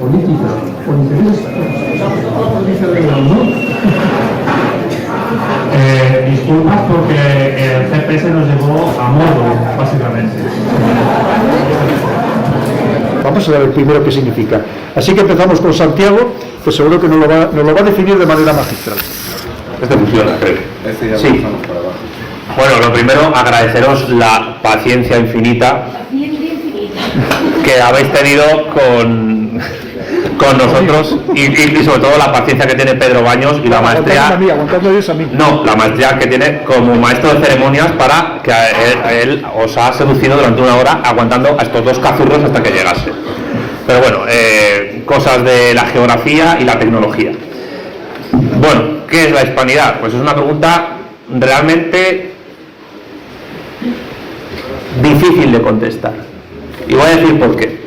política o intereses, ¿no? Disculpas porque el GPS nos llevó a modo, básicamente. Vamos a ver primero qué significa. Así que empezamos con Santiago, que seguro que nos lo va a definir de manera magistral. Este funciona, creo. Sí. Bueno, lo primero, agradeceros la paciencia infinita que habéis tenido con nosotros y sobre todo la paciencia que tiene Pedro Baños y la maestría. No, la maestría que tiene como maestro de ceremonias para que él os ha seducido durante una hora aguantando a estos dos cazurros hasta que llegase. Pero bueno, cosas de la geografía y la tecnología. Bueno, ¿qué es la hispanidad? Pues es una pregunta realmente difícil de contestar. Y voy a decir por qué.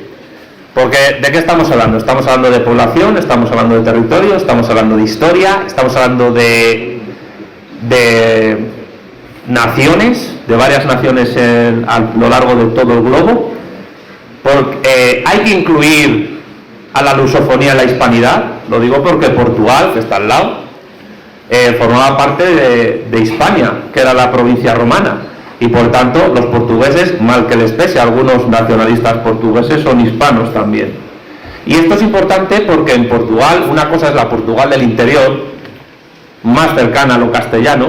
Porque, ¿de qué estamos hablando? Estamos hablando de población, estamos hablando de territorio, estamos hablando de historia, estamos hablando de naciones, de varias naciones a lo largo de todo el globo. Porque hay que incluir a la lusofonía en la hispanidad. Lo digo porque Portugal, que está al lado, formaba parte de Hispania, que era la provincia romana. Y por tanto, los portugueses, mal que les pese, algunos nacionalistas portugueses son hispanos también. Y esto es importante porque en Portugal, una cosa es la Portugal del interior, más cercana a lo castellano,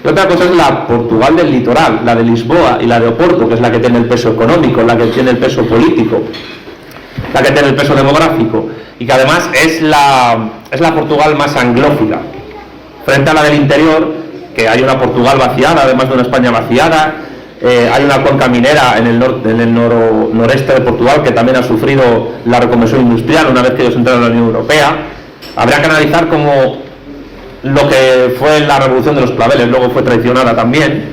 y otra cosa es la Portugal del litoral, la de Lisboa y la de Oporto, que es la que tiene el peso económico, la que tiene el peso político, la que tiene el peso demográfico, y que además es la Portugal más anglófila, frente a la del interior, que hay una Portugal vaciada, además de una España vaciada, hay una cuenca minera en el noreste de Portugal que también ha sufrido la reconversión industrial una vez que ellos entraron en la Unión Europea. Habría que analizar cómo lo que fue la revolución de los claveles luego fue traicionada también.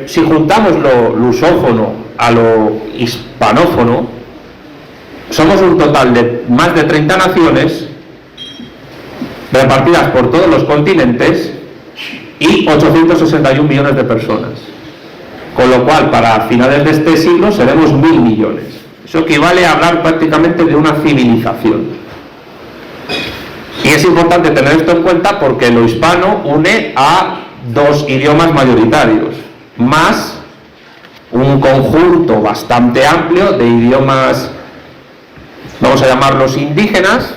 Si juntamos lo lusófono a lo hispanófono, somos un total de más de 30 naciones repartidas por todos los continentes y 861 millones de personas. Con lo cual, para finales de este siglo seremos 1.000 millones. Eso equivale a hablar prácticamente de una civilización. Y es importante tener esto en cuenta porque lo hispano une a dos idiomas mayoritarios, más un conjunto bastante amplio de idiomas, vamos a llamarlos indígenas,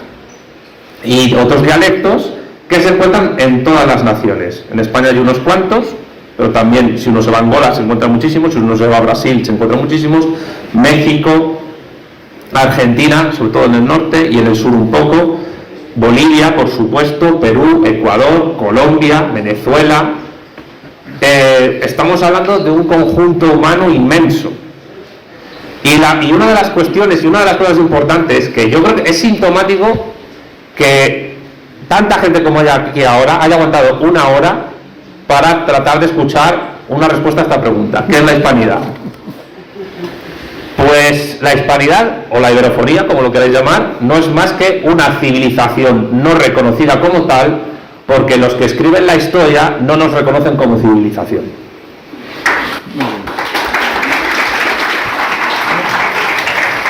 y otros dialectos que se encuentran en todas las naciones. En España hay unos cuantos, pero también si uno se va a Angola se encuentran muchísimos, si uno se va a Brasil se encuentran muchísimos, México, Argentina, sobre todo en el norte y en el sur un poco, Bolivia, por supuesto, Perú, Ecuador, Colombia, Venezuela. Estamos hablando de un conjunto humano inmenso. Y una de las cuestiones y una de las cosas importantes que yo creo que es sintomático que tanta gente como hay aquí ahora haya aguantado una hora para tratar de escuchar una respuesta a esta pregunta: ¿qué es la hispanidad? Pues la hispanidad, o la iberofonía, como lo queráis llamar, no es más que una civilización no reconocida como tal, porque los que escriben la historia no nos reconocen como civilización.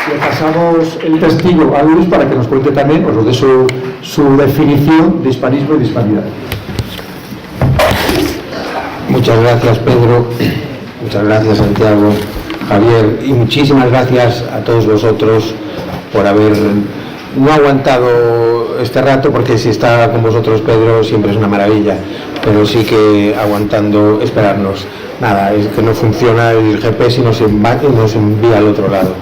Le pasamos el testigo a Luis para que nos cuente también, os lo dé su definición de hispanismo y de hispanidad. Muchas gracias, Pedro. Muchas gracias, Santiago, Javier, y muchísimas gracias a todos vosotros por haber no aguantado este rato, porque si está con vosotros Pedro siempre es una maravilla, pero sí que aguantando esperarnos. Nada, es que no funciona el GPS y nos envía al otro lado.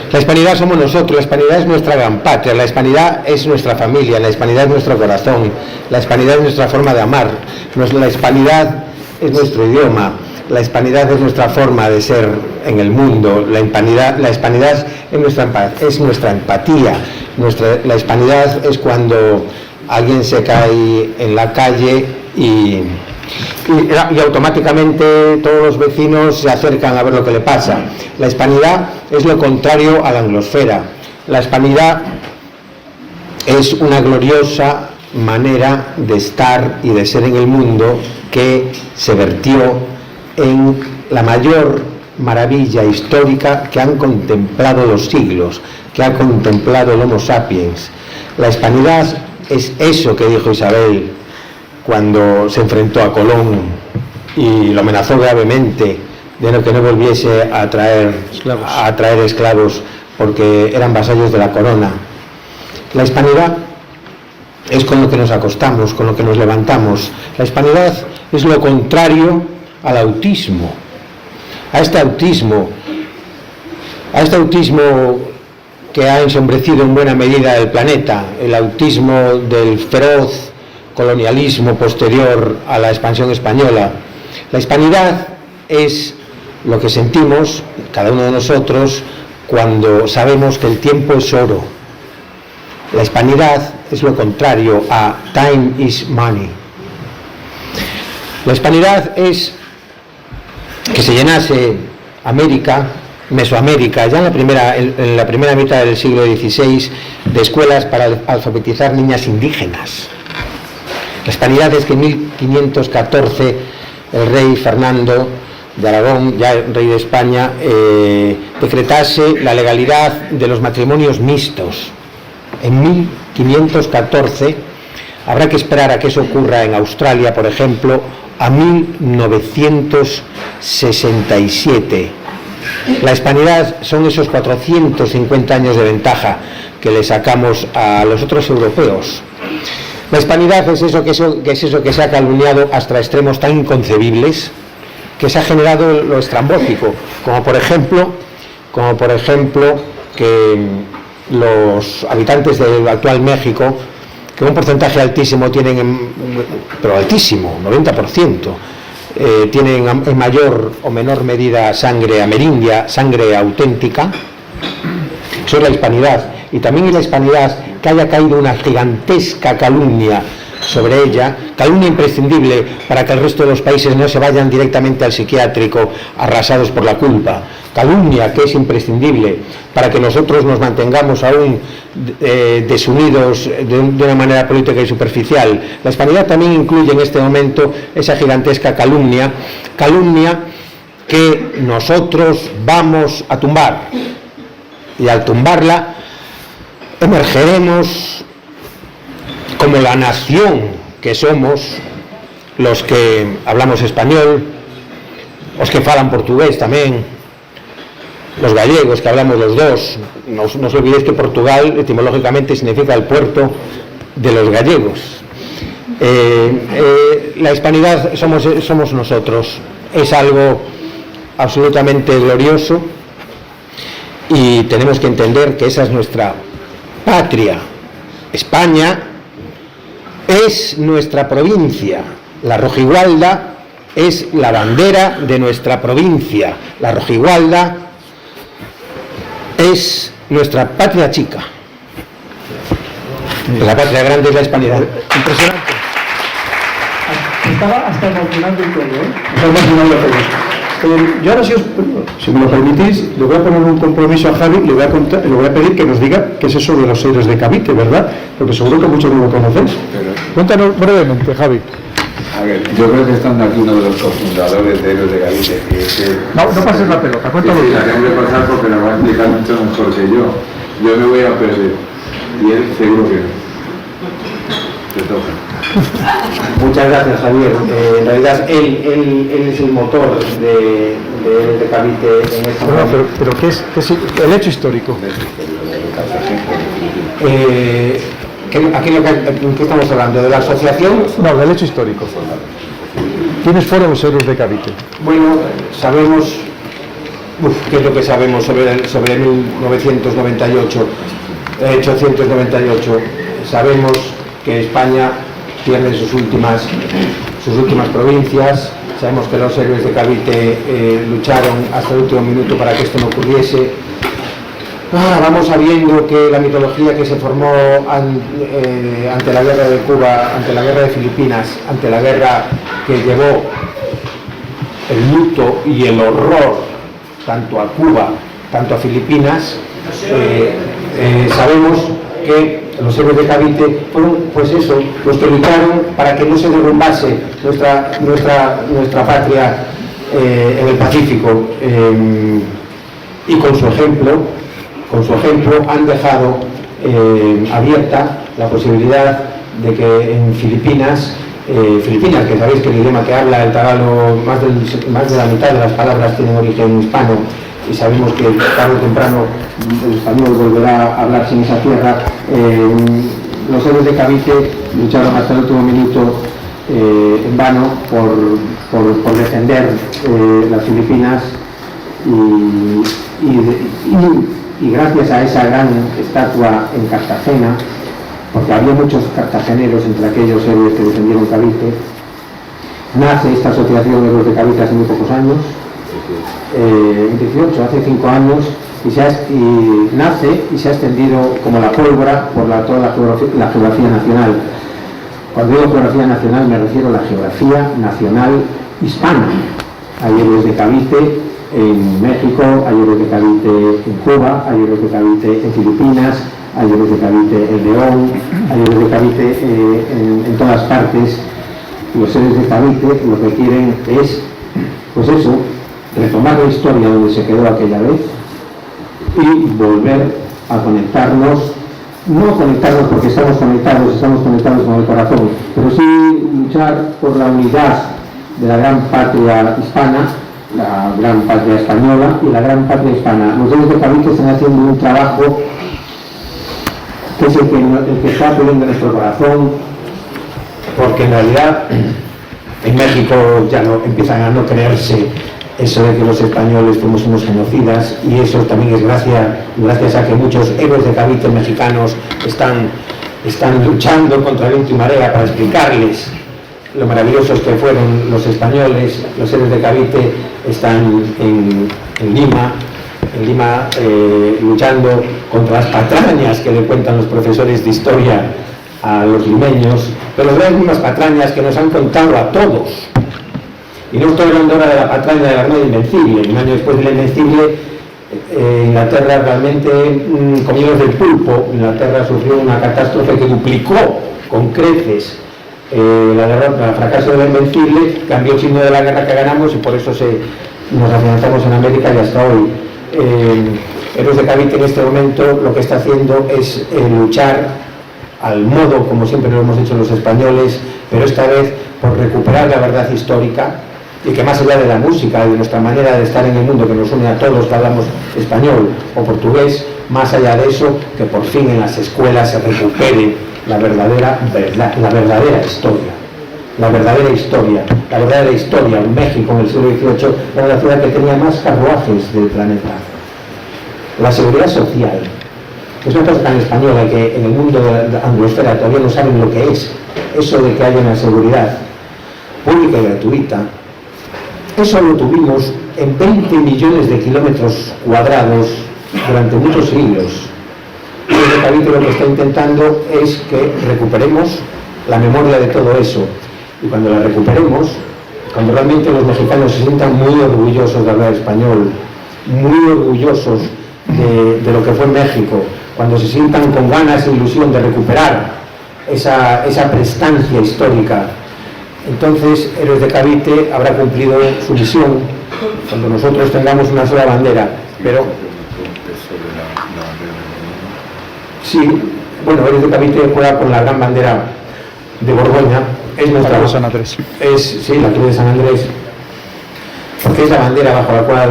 La hispanidad somos nosotros, la hispanidad es nuestra gran patria, la hispanidad es nuestra familia, la hispanidad es nuestro corazón, la hispanidad es nuestra forma de amar, la hispanidad es nuestro idioma, la hispanidad es nuestra forma de ser en el mundo, la hispanidad es nuestra empatía, la hispanidad es cuando alguien se cae en la calle y automáticamente todos los vecinos se acercan a ver lo que le pasa. La hispanidad es lo contrario a la anglosfera. La hispanidad es una gloriosa manera de estar y de ser en el mundo que se vertió en la mayor maravilla histórica que han contemplado los siglos, que ha contemplado el Homo sapiens. La hispanidad es eso que dijo Isabel cuando se enfrentó a Colón y lo amenazó gravemente de que no volviese a traer esclavos porque eran vasallos de la corona. La hispanidad es con lo que nos acostamos, con lo que nos levantamos. La hispanidad es lo contrario al autismo. A este autismo que ha ensombrecido en buena medida el planeta, el autismo del feroz colonialismo posterior a la expansión española. La hispanidad es lo que sentimos cada uno de nosotros cuando sabemos que el tiempo es oro. La hispanidad es lo contrario a time is money. La hispanidad es que se llenase América, Mesoamérica, ya en la primera mitad del siglo XVI, de escuelas para alfabetizar niñas indígenas. La hispanidad es que en 1514 el rey Fernando de Aragón, ya rey de España, decretase la legalidad de los matrimonios mixtos. En 1514, habrá que esperar a que eso ocurra en Australia, por ejemplo, a 1967. La hispanidad son esos 450 años de ventaja que le sacamos a los otros europeos. La hispanidad es eso que se ha calumniado hasta extremos tan inconcebibles, que se ha generado lo estrambótico, como por ejemplo que los habitantes del actual México, que un porcentaje altísimo tienen, pero altísimo, 90%, tienen en mayor o menor medida sangre amerindia, sangre auténtica. Eso es la hispanidad. Y también es la hispanidad que haya caído una gigantesca calumnia sobre ella, calumnia imprescindible para que el resto de los países no se vayan directamente al psiquiátrico arrasados por la culpa. Calumnia que es imprescindible para que nosotros nos mantengamos aún desunidos de una manera política y superficial. La hispanidad también incluye en este momento esa gigantesca calumnia que nosotros vamos a tumbar. Y al tumbarla emergeremos como la nación que somos, los que hablamos español, los que falan portugués tamén, los gallegos que hablamos los dos. No os olvidéis que Portugal etimológicamente significa el puerto de los gallegos. La hispanidad somos nosotros, es algo absolutamente glorioso y tenemos que entender que esa es nuestra patria. España es nuestra provincia. La rojigualda es la bandera de nuestra provincia. La rojigualda es nuestra patria chica. La patria grande es la hispanidad. Impresionante. Estaba hasta emocionando y todo, Estaba emocionando todo. Yo ahora, si me lo permitís, le voy a poner un compromiso a Javi, le voy a pedir que nos diga qué es eso de los héroes de Cavite, ¿verdad? Porque seguro que muchos no lo conocéis. Cuéntanos brevemente, Javi. A ver, yo creo que estando aquí uno de los cofundadores de Héroes de Cavite, No pases la pelota, cuéntalo. Sí, la tengo que pasar porque nos va a explicar mucho mejor que yo. Yo me voy a perder. Y él seguro que no. Te toca. Muchas gracias, Javier. En realidad, él es el motor de Cavite en esta momento. Pero ¿qué es el hecho histórico? Aquí ¿en qué estamos hablando? ¿De la asociación? No, del hecho histórico. ¿Quiénes fueron los héroes de Cavite? Bueno, sabemos, ¿qué es lo que sabemos sobre 1998? 898. Sabemos que España pierde sus últimas provincias. Sabemos que los héroes de Cavite lucharon hasta el último minuto para que esto no ocurriese. Vamos sabiendo que la mitología que se formó ante la guerra de Cuba, ante la guerra de Filipinas, ante la guerra que llevó el luto y el horror tanto a Cuba, tanto a Filipinas, sabemos que los héroes de Cavite fueron, pues eso, los que lucharon para que no se derrumbase nuestra patria en el Pacífico, y con su ejemplo han dejado abierta la posibilidad de que en Filipinas, que sabéis que el idioma que habla el tagalo, más de la mitad de las palabras tienen origen hispano, y sabemos que tarde o temprano el español volverá a hablar sin esa tierra. Los héroes de Cavite lucharon hasta el último minuto en vano por defender las Filipinas, y gracias a esa gran estatua en Cartagena, porque había muchos cartageneros entre aquellos héroes que defendieron Cavite, nace esta asociación de héroes de Cavite hace muy pocos años, 18, hace 5 años, y nace y se ha extendido como la pólvora por toda la geografía nacional. Cuando digo geografía nacional me refiero a la geografía nacional hispana. Hay héroes de Cavite en México, hay héroes de Cavite en Cuba, hay héroes de Cavite en Filipinas, hay héroes de Cavite en León, hay héroes de Cavite en todas partes. Los héroes de Cavite lo que quieren es, pues eso, retomar la historia donde se quedó aquella vez y volver a conectarnos, no conectarnos porque estamos conectados con el corazón, pero sí luchar por la unidad de la gran patria hispana, la gran patria española y la gran patria hispana. Los héroes de Cavite están haciendo un trabajo que es el que está poniendo nuestro corazón, porque en realidad en México ya no empiezan a no creerse eso de que los españoles fuimos unos genocidas, y eso también es gracias a que muchos héroes de Cavite mexicanos están luchando contra viento y marea para explicarles lo maravillosos que fueron los españoles. Los héroes de Cavite están en Lima, luchando contra las patrañas que le cuentan los profesores de historia a los limeños, pero las mismas patrañas que nos han contado a todos. Y no estoy hablando ahora de la patraña de la Armada Invencible. Un año después de la Invencible, Inglaterra realmente comió del pulpo. Inglaterra sufrió una catástrofe que duplicó con creces el fracaso de la Invencible, cambió el signo de la guerra que ganamos, y por eso nos afianzamos en América y hasta hoy. Héroes de Cavite en este momento lo que está haciendo es luchar al modo como siempre lo hemos hecho los españoles, pero esta vez por recuperar la verdad histórica, y que más allá de la música y de nuestra manera de estar en el mundo que nos une a todos que hablamos español o portugués, más allá de eso, que por fin en las escuelas se recupere la verdadera verdad, la verdadera historia. La verdadera historia. En México, en el siglo XVIII, era la ciudad que tenía más carruajes del planeta. La seguridad social es una cosa tan española que en el mundo de la anglosfera todavía no saben lo que es eso de que haya una seguridad pública y gratuita. Eso lo tuvimos en 20 millones de kilómetros cuadrados durante muchos siglos. Y el Cavite lo que está intentando es que recuperemos la memoria de todo eso. Y cuando la recuperemos, cuando realmente los mexicanos se sientan muy orgullosos de hablar español, muy orgullosos de lo que fue México, cuando se sientan con ganas e ilusión de recuperar esa prestancia histórica, entonces Héroes de Cavite habrá cumplido su misión cuando nosotros tengamos una sola bandera. Pero sí, bueno, Héroes de Cavite juega con la gran bandera de Borgoña, es nuestra la Cruz de San Andrés. Sí, la Cruz de San Andrés, porque es la bandera bajo la cual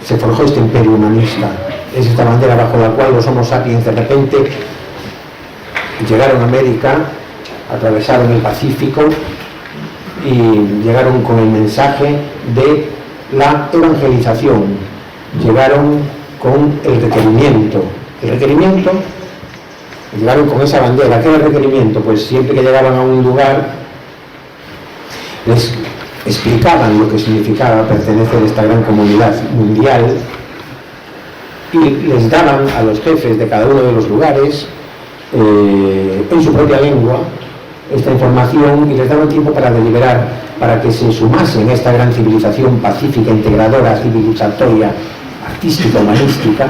se forjó este imperio humanista. Es esta bandera bajo la cual los Homo sapiens de repente llegaron a América, atravesaron el Pacífico y llegaron con el mensaje de la evangelización, llegaron con el requerimiento. Llegaron con esa bandera. ¿Qué era el requerimiento? Pues siempre que llegaban a un lugar les explicaban lo que significaba pertenecer a esta gran comunidad mundial y les daban a los jefes de cada uno de los lugares en su propia lengua esta información, y les daban tiempo para deliberar, para que se sumasen a esta gran civilización pacífica, integradora, civilizatoria, artística, humanística,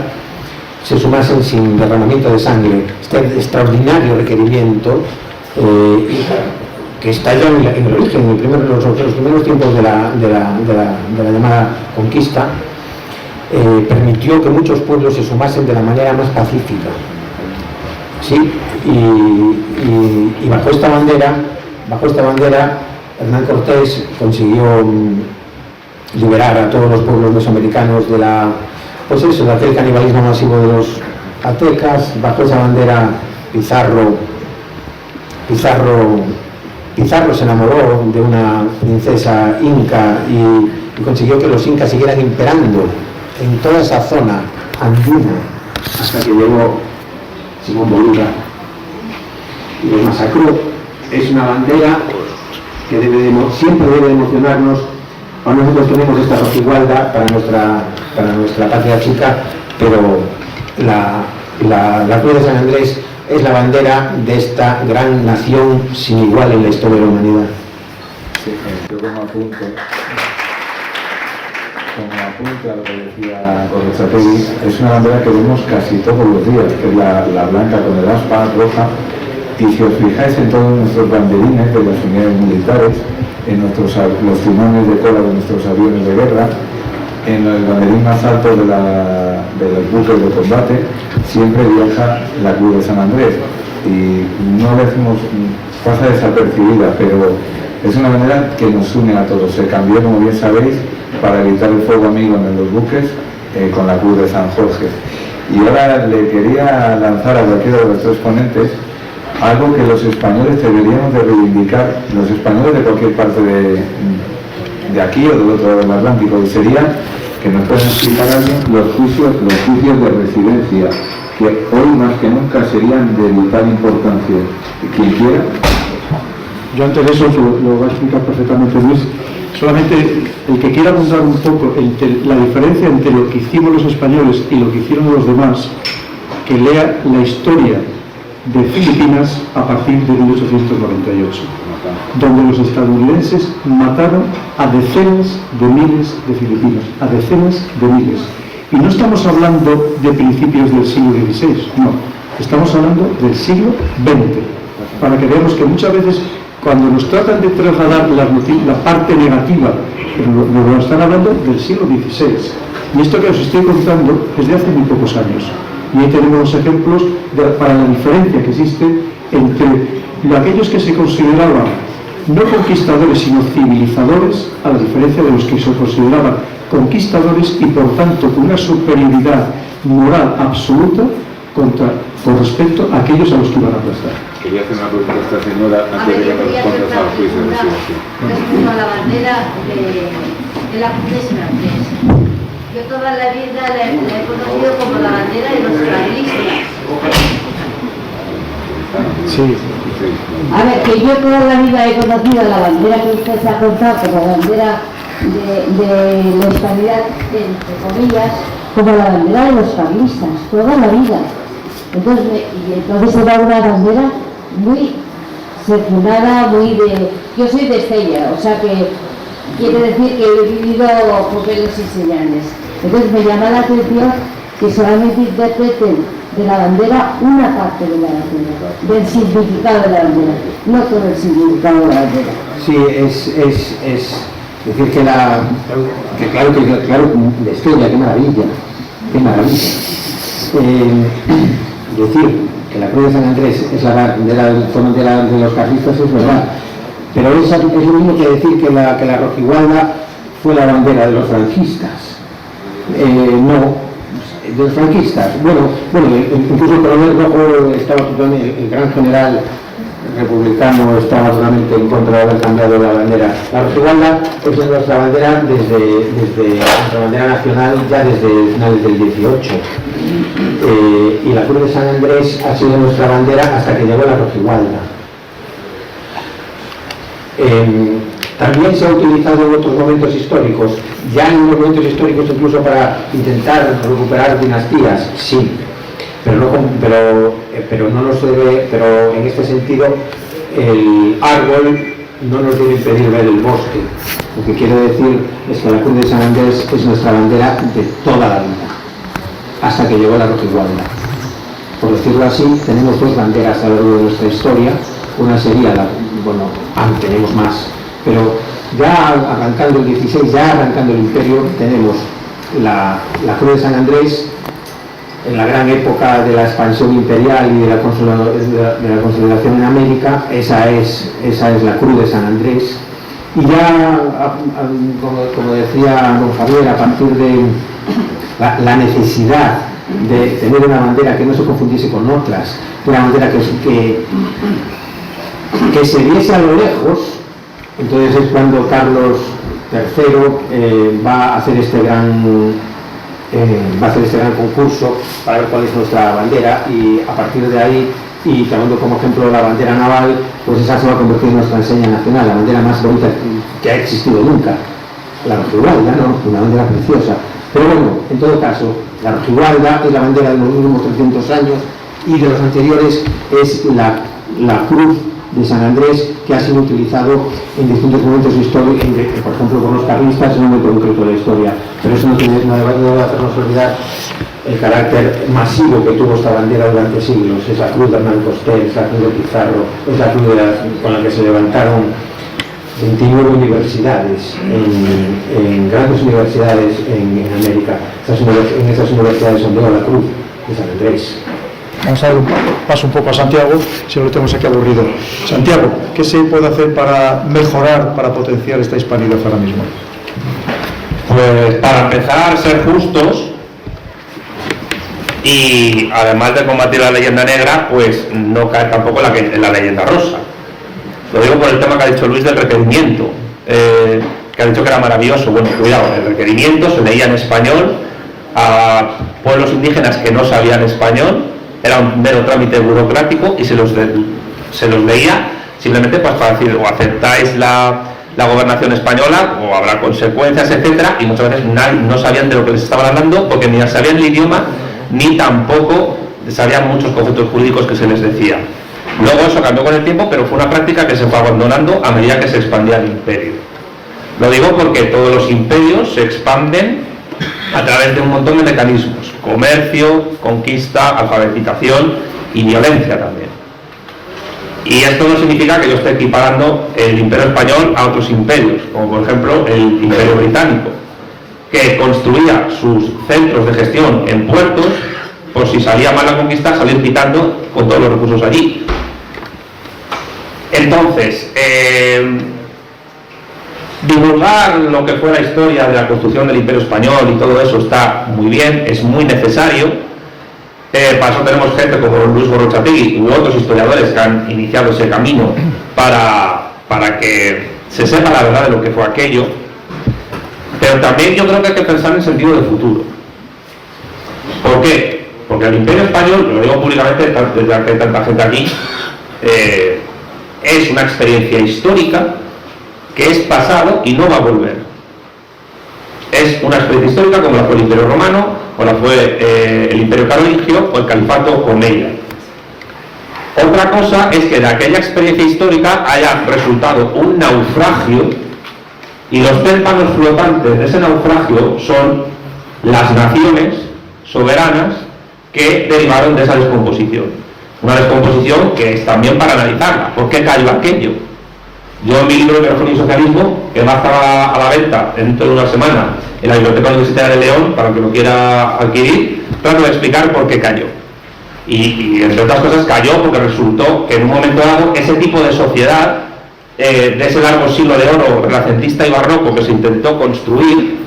se sumasen sin derramamiento de sangre. Este extraordinario requerimiento que está ya en el origen, los primeros tiempos de la llamada conquista, permitió que muchos pueblos se sumasen de la manera más pacífica. ¿Sí? Y bajo esta bandera, Hernán Cortés consiguió liberar a todos los pueblos mesoamericanos de aquel canibalismo masivo de los aztecas. Bajo esa bandera Pizarro se enamoró de una princesa inca y consiguió que los incas siguieran imperando en toda esa zona andina hasta que llegó Simón Bolívar y los masacró. Es una bandera que siempre debe emocionarnos. Ahora nosotros tenemos esta rojigualda para nuestra patria chica, pero la Cruz de San Andrés es la bandera de esta gran nación sin igual en la historia de la humanidad. Sí, yo como apunte a lo que decía Gorrotxategi, es una bandera que vemos casi todos los días, que es la blanca con el aspa roja, y si os fijáis en todos nuestros banderines de las unidades militares, en los timones de cola de nuestros aviones de guerra, en el banderín más alto de los buques de combate, siempre viaja la Cruz de San Andrés, y no decimos, pasa desapercibida, pero es una bandera que nos une a todos. Se cambió, como bien sabéis, para evitar el fuego amigo en los buques, con la Cruz de San Jorge. Y ahora le quería lanzar a cualquiera de los tres ponentes algo que los españoles deberíamos de reivindicar, los españoles de cualquier parte de aquí o del otro lado del Atlántico, y sería que nos pueden explicar alguien los juicios de residencia, que hoy más que nunca serían de vital importancia. Quien quiera. Yo antes de eso lo va a explicar perfectamente Luis. Solamente el que quiera abundar un poco la diferencia entre lo que hicimos los españoles y lo que hicieron los demás, que lea la historia de Filipinas a partir de 1898, donde los estadounidenses mataron a decenas de miles de filipinos, a decenas de miles. Y no estamos hablando de principios del siglo XVI, no, estamos hablando del siglo XX, para que veamos que muchas veces cuando nos tratan de trasladar la parte negativa, nos están hablando del siglo XVI. Y esto que os estoy contando es de hace muy pocos años. Y ahí tenemos los ejemplos para la diferencia que existe entre aquellos que se consideraban no conquistadores sino civilizadores, a la diferencia de los que se consideraban conquistadores y por tanto con una superioridad moral absoluta con respecto a aquellos a los que iban a aplastar. Quería hacer una pregunta a esta señora antes de que me respondas al juicio de residencia. Respecto a la bandera de la Cruz de San Andrés. Yo toda la vida la he conocido como la bandera de los carlistas. Sí. A ver, que yo toda la vida he conocido la bandera que usted se ha contado como bandera de la hispanidad, entre comillas, como la bandera de los carlistas, toda la vida. Entonces era una bandera muy circulada, yo soy de Estella, o sea que quiere decir que he vivido papeles y señales. Entonces me llama la atención que solamente interpreten de la bandera una parte de la bandera, del significado de la bandera, no todo el significado de la bandera. Sí, es decir que claro, de Estella, qué maravilla. Decir que la Cruz de San Andrés es la bandera de los carlistas es verdad, pero es lo mismo que decir que la rojigualda fue la bandera de los franquistas. No, de los franquistas. Bueno, incluso el coronel Rojo estaba totalmente, el gran general republicano estaba totalmente en contra de haber cambiado la bandera. La rojigualda es nuestra bandera desde nuestra bandera nacional ya desde finales del 18. Y la Cruz de San Andrés ha sido nuestra bandera hasta que llegó la rojigualda. También se ha utilizado en otros momentos históricos, ya en unos momentos históricos incluso para intentar recuperar dinastías, sí, pero no nos debe, pero en este sentido el árbol no nos debe impedir ver el bosque. Lo que quiero decir es que la Cruz de San Andrés es nuestra bandera de toda la vida, hasta que llegó la rojigualda. Por decirlo así, tenemos dos banderas a lo largo de nuestra historia. Una sería bueno, tenemos más, pero ya arrancando el 16, ya arrancando el imperio, tenemos la Cruz de San Andrés, en la gran época de la expansión imperial y de la consolidación en América. Esa es la Cruz de San Andrés. Y ya, como decía don Javier, a partir de la necesidad de tener una bandera que no se confundiese con otras, una bandera que se viese a lo lejos, entonces es cuando Carlos III va a hacer este gran concurso para ver cuál es nuestra bandera, y a partir de ahí, y tomando como ejemplo la bandera naval, pues esa se va a convertir en nuestra enseña nacional, la bandera más bonita que ha existido nunca, la rojigualda, ¿no? Una bandera preciosa. Pero bueno, en todo caso, la rojigualda es la bandera de los últimos 300 años, y de los anteriores es la cruz de San Andrés, que ha sido utilizado en distintos momentos históricos, por ejemplo por los carlistas, en un momento concreto de la historia. Pero eso no debe hacernos olvidar el carácter masivo que tuvo esta bandera durante siglos. Es la cruz de Hernán Costel, es la cruz de Pizarro, es la cruz con la que se levantaron 29 universidades, en grandes universidades en América. En esas universidades ondeó la cruz de San Andrés. Vamos a dar un paso un poco a Santiago, si no lo tenemos aquí aburrido. Santiago, ¿qué se puede hacer para mejorar, para potenciar esta hispanidad ahora mismo? Pues para empezar, ser justos, y además de combatir la leyenda negra, pues no caer tampoco en la leyenda rosa. Lo digo por el tema que ha dicho Luis del requerimiento, que ha dicho que era maravilloso. Bueno, cuidado, el requerimiento se leía en español a pueblos indígenas que no sabían español. Era un mero trámite burocrático y se los leía simplemente pues para decir, o aceptáis la gobernación española o habrá consecuencias, etcétera, y muchas veces no sabían de lo que les estaban hablando, porque ni sabían el idioma ni tampoco sabían muchos conceptos jurídicos que se les decía. Luego eso cambió con el tiempo, pero fue una práctica que se fue abandonando a medida que se expandía el imperio. Lo digo porque todos los imperios se expanden a través de un montón de mecanismos: comercio, conquista, alfabetización y violencia también. Y esto no significa que yo esté equiparando el imperio español a otros imperios, como por ejemplo el imperio británico, que construía sus centros de gestión en puertos, por si salía mal la conquista, salir quitando con todos los recursos allí. Entonces, divulgar lo que fue la historia de la construcción del Imperio Español y todo eso está muy bien, es muy necesario. Para eso tenemos gente como Luis Gorrochategui u otros historiadores que han iniciado ese camino para que se sepa la verdad de lo que fue aquello. Pero también yo creo que hay que pensar en sentido de futuro. ¿Por qué? Porque el Imperio Español, lo digo públicamente desde que hay tanta gente aquí, es una experiencia histórica que es pasado y no va a volver. Es una experiencia histórica como la fue el Imperio Romano, o la fue el Imperio Carolingio, o el Califato Omeya. Otra cosa es que de aquella experiencia histórica haya resultado un naufragio, y los témpanos flotantes de ese naufragio son las naciones soberanas que derivaron de esa descomposición. Una descomposición que es también para analizarla. ¿Por qué cayó aquello? Yo en mi libro de Religión y Socialismo, que va a estar a la venta dentro de una semana en la Biblioteca Universitaria de León, para el que lo quiera adquirir, trato de explicar por qué cayó. Y entre otras cosas cayó porque resultó que en un momento dado ese tipo de sociedad, de ese largo siglo de oro renacentista y barroco que se intentó construir,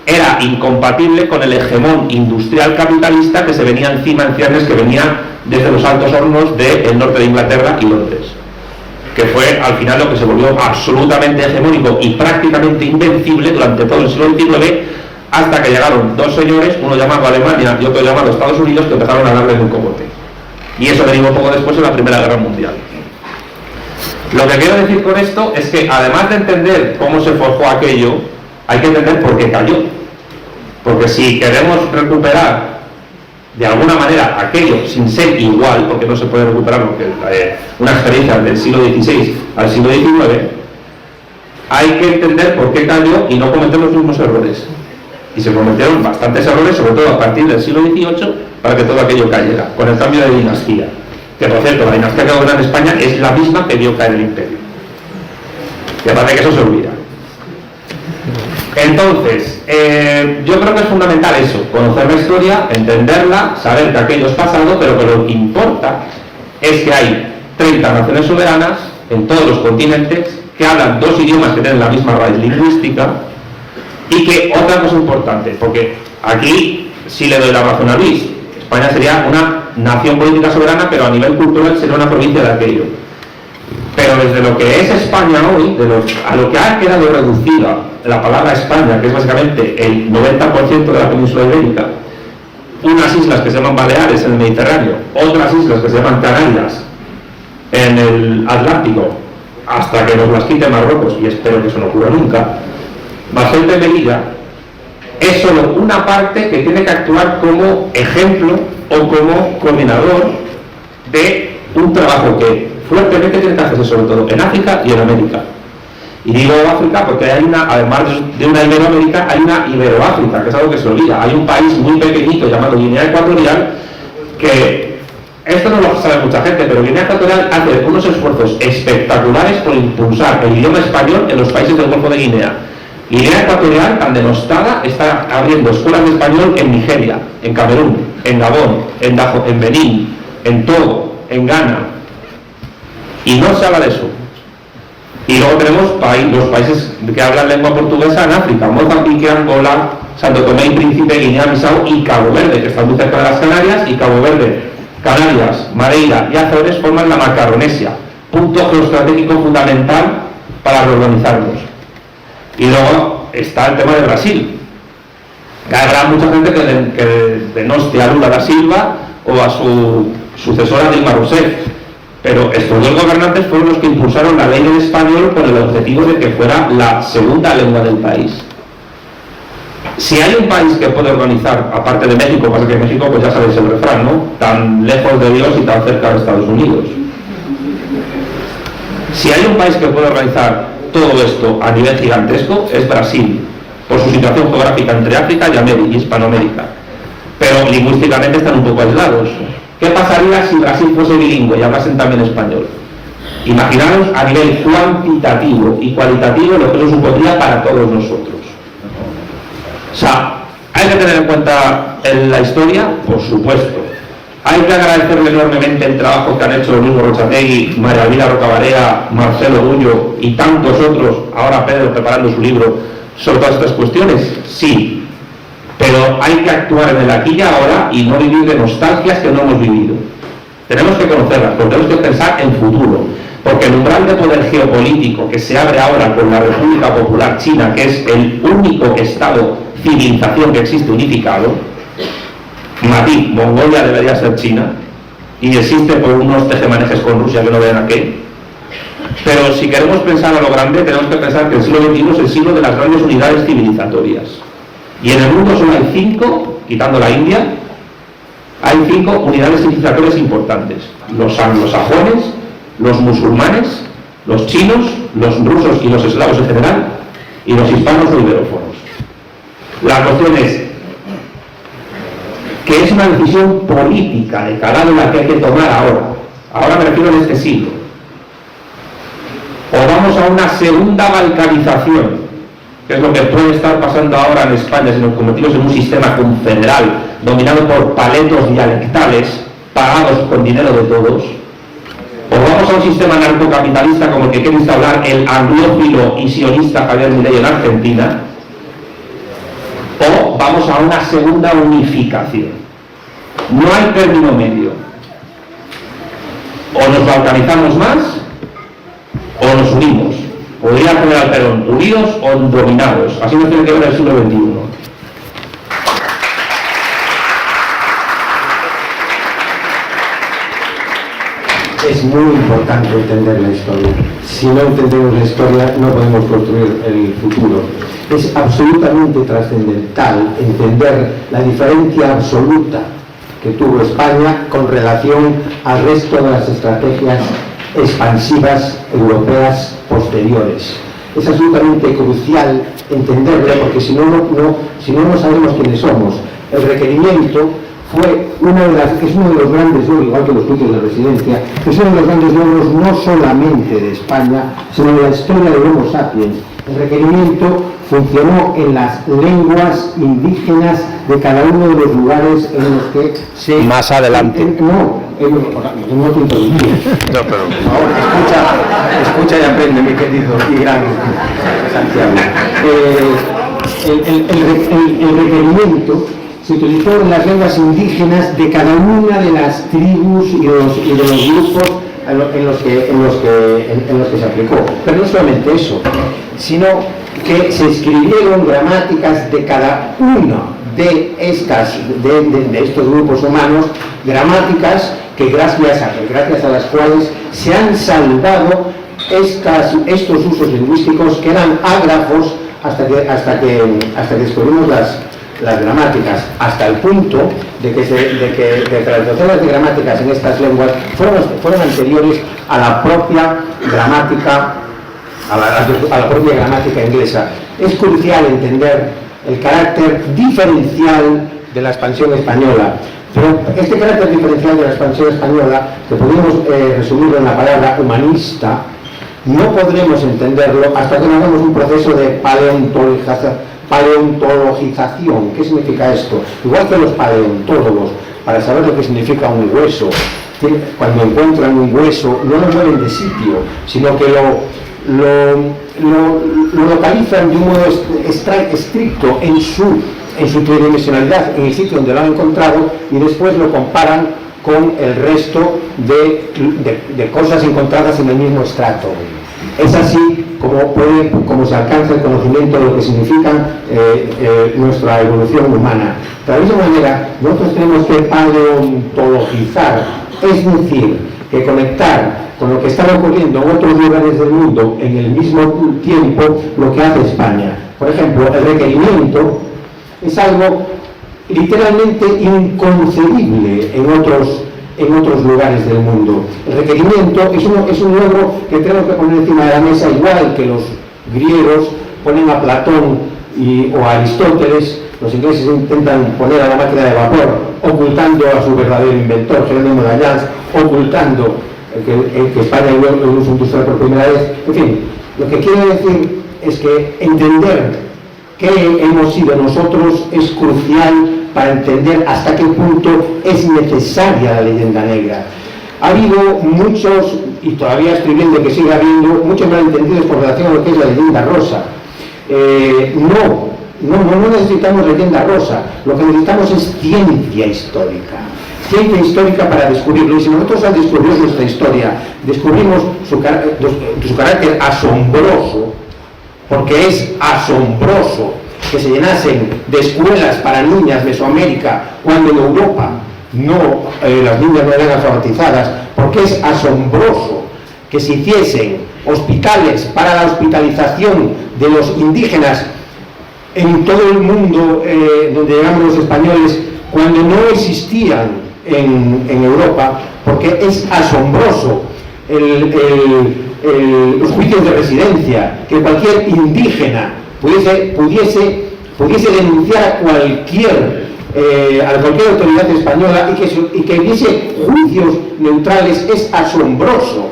era incompatible con el hegemón industrial capitalista que se venía encima en ciernes, que venía desde los altos hornos del norte de Inglaterra y Londres, que fue al final lo que se volvió absolutamente hegemónico y prácticamente invencible durante todo el siglo XIX, hasta que llegaron dos señores, uno llamado Alemania y otro llamado Estados Unidos, que empezaron a darle un cogote. Y eso derivó poco después en la Primera Guerra Mundial. Lo que quiero decir con esto es que, además de entender cómo se forjó aquello, hay que entender por qué cayó. Porque si queremos recuperar de alguna manera aquello sin ser igual, porque no se puede recuperar una experiencia del siglo XVI al siglo XIX, hay que entender por qué cayó y no cometer los mismos errores. Y se cometieron bastantes errores, sobre todo a partir del siglo XVIII, para que todo aquello cayera, con el cambio de dinastía. Que por cierto, la dinastía que gobierna en España es la misma que vio caer el imperio. Y parece que eso se olvida. Entonces, yo creo que es fundamental eso, conocer la historia, entenderla, saber que aquello es pasado, pero que lo que importa es que hay 30 naciones soberanas en todos los continentes que hablan 2 idiomas que tienen la misma raíz lingüística, y que otra cosa importante, porque aquí sí le doy la razón a Luis, España sería una nación política soberana, pero a nivel cultural sería una provincia de aquello. Pero desde lo que es España hoy, a lo que ha quedado reducida la palabra España, que es básicamente el 90% de la península ibérica, unas islas que se llaman Baleares en el Mediterráneo, otras islas que se llaman Canarias en el Atlántico, hasta que nos las quite Marruecos, y espero que eso no ocurra nunca, Ceuta y Melilla es solo una parte que tiene que actuar como ejemplo o como coordinador de un trabajo que fuertemente tiene que hacerse sobre todo en África y en América. Y digo África porque hay una, además de una Iberoamérica, hay una Iberoáfrica, que es algo que se olvida. Hay un país muy pequeñito llamado Guinea Ecuatorial, que esto no lo sabe mucha gente, pero Guinea Ecuatorial hace unos esfuerzos espectaculares por impulsar el idioma español en los países del Golfo de Guinea. Guinea Ecuatorial, tan denostada, está abriendo escuelas de español en Nigeria, en Camerún, en Gabón, en Benín, en Togo, en Ghana, y no se habla de eso. Y luego tenemos los países que hablan lengua portuguesa en África: Mozambique, Angola, Santo Tomé y Príncipe, Guinea-Bissau y Cabo Verde, que están muy cerca de las Canarias. Y Cabo Verde, Canarias, Madeira y Azores forman la Macaronesia, punto geoestratégico fundamental para reorganizarnos. Y luego está el tema de Brasil. Habrá mucha gente que denoste a Lula da Silva o a su sucesora Dilma Rousseff, pero estos 2 gobernantes fueron los que impulsaron la ley del español con el objetivo de que fuera la segunda lengua del país. Si hay un país que puede organizar, aparte de México, pasa que México, pues ya sabéis el refrán, ¿no? Tan lejos de Dios y tan cerca de Estados Unidos. Si hay un país que puede organizar todo esto a nivel gigantesco, es Brasil, por su situación geográfica entre África y Hispanoamérica. Pero lingüísticamente están un poco aislados. ¿Qué pasaría si Brasil fuese bilingüe y hablasen también español? Imaginaros a nivel cuantitativo y cualitativo lo que eso supondría para todos nosotros. O sea, hay que tener en cuenta la historia, por supuesto. Hay que agradecerle enormemente el trabajo que han hecho Luis Gorrochategui, María Elvira Rocabarea, Marcelo Bullo y tantos otros, ahora Pedro preparando su libro sobre todas estas cuestiones. Sí, pero hay que actuar en el aquí y ahora y no vivir de nostalgias que no hemos vivido. Tenemos que conocerlas, porque tenemos que pensar en futuro, porque el umbral de poder geopolítico que se abre ahora con la República Popular China, que es el único estado civilización que existe unificado, matiz, Mongolia debería ser China, y existe por unos tejemanejes con Rusia que no vean a qué. Pero si queremos pensar a lo grande, tenemos que pensar que el siglo XXI es el siglo de las grandes unidades civilizatorias. Y en el mundo solo hay 5, quitando la India, hay 5 unidades civilizatorias importantes: los anglosajones, los musulmanes, los chinos, los rusos y los eslavos en general, y los hispanos o iberófonos. La cuestión es que es una decisión política de calado la que hay que tomar ahora. Ahora me refiero en este siglo. O vamos a una segunda balcanización, que es lo que puede estar pasando ahora en España si nos convertimos en un sistema confederal dominado por paletos dialectales pagados con dinero de todos. O vamos a un sistema narcocapitalista como el que quiere instaurar el anglófilo y sionista Javier Milei en Argentina. O vamos a una segunda unificación. No hay término medio. O nos balcanizamos más o nos unimos. Podría poner al Perón: unidos o dominados. Así nos tiene que ver el siglo XXI. Es muy importante entender la historia. Si no entendemos la historia, no podemos construir el futuro. Es absolutamente trascendental entender la diferencia absoluta que tuvo España con relación al resto de las estrategias expansivas europeas posteriores. Es absolutamente crucial entenderlo, porque si no sabemos quiénes somos. El requerimiento es uno de los grandes logros, igual que los frutos de residencia, es uno de los grandes logros no solamente de España, sino de la historia del Homo sapiens. El requerimiento funcionó en las lenguas indígenas de cada uno de los lugares en los que se... Más adelante. No te interrumpí. No, pero... Escucha y aprende, mi querido y gran Santiago. El requerimiento se utilizó en las lenguas indígenas de cada una de las tribus y de los grupos en los que se aplicó. Pero no solamente eso, sino que se escribieron gramáticas de cada uno de estos grupos humanos, gramáticas que gracias a las cuales se han salvado estos usos lingüísticos que eran ágrafos hasta que descubrimos las gramáticas, hasta el punto de que las docenas de gramáticas en estas lenguas fueron anteriores a la propia gramática, a la propia gramática inglesa. Es crucial entender el carácter diferencial de la expansión española. Pero este carácter diferencial de la expansión española, que podemos resumirlo en la palabra humanista, no podremos entenderlo hasta que no hagamos un proceso de paleontologización. ¿Qué significa esto? Igual que los paleontólogos, para saber lo que significa un hueso, cuando encuentran un hueso no lo mueven de sitio, sino que lo localizan de un modo estricto en su tridimensionalidad, en el sitio donde lo han encontrado, y después lo comparan con el resto de cosas encontradas en el mismo estrato. Es así como se alcanza el conocimiento de lo que significa nuestra evolución humana. De la misma manera, nosotros tenemos que paleontologizar, es decir, que conectar con lo que está ocurriendo en otros lugares del mundo en el mismo tiempo lo que hace España. Por ejemplo, el requerimiento es algo literalmente inconcebible en otros lugares del mundo. El requerimiento es un logro que tenemos que poner encima de la mesa, igual que los griegos ponen a Platón o a Aristóteles. Los ingleses intentan poner a la máquina de vapor, ocultando a su verdadero inventor, Jerónimo de Allanz, ocultando que España vio el uso industrial por primera vez. En fin, lo que quiero decir es que entender qué hemos sido nosotros es crucial para entender hasta qué punto es necesaria la leyenda negra. Ha habido muchos, y todavía estoy viendo que sigue habiendo, muchos malentendidos con relación a lo que es la leyenda rosa. No necesitamos leyenda rosa, lo que necesitamos es ciencia histórica. Ciencia histórica para descubrirlo, y si nosotros al descubrir nuestra historia descubrimos su carácter asombroso, porque es asombroso que se llenasen de escuelas para niñas Mesoamérica cuando en Europa las niñas no eran alfabetizadas, porque es asombroso que se hiciesen hospitales para la hospitalización de los indígenas en todo el mundo donde llegamos los españoles cuando no existían en Europa, porque es asombroso los juicios de residencia, que cualquier indígena pudiese denunciar a cualquier autoridad española y que hubiese juicios neutrales. Es asombroso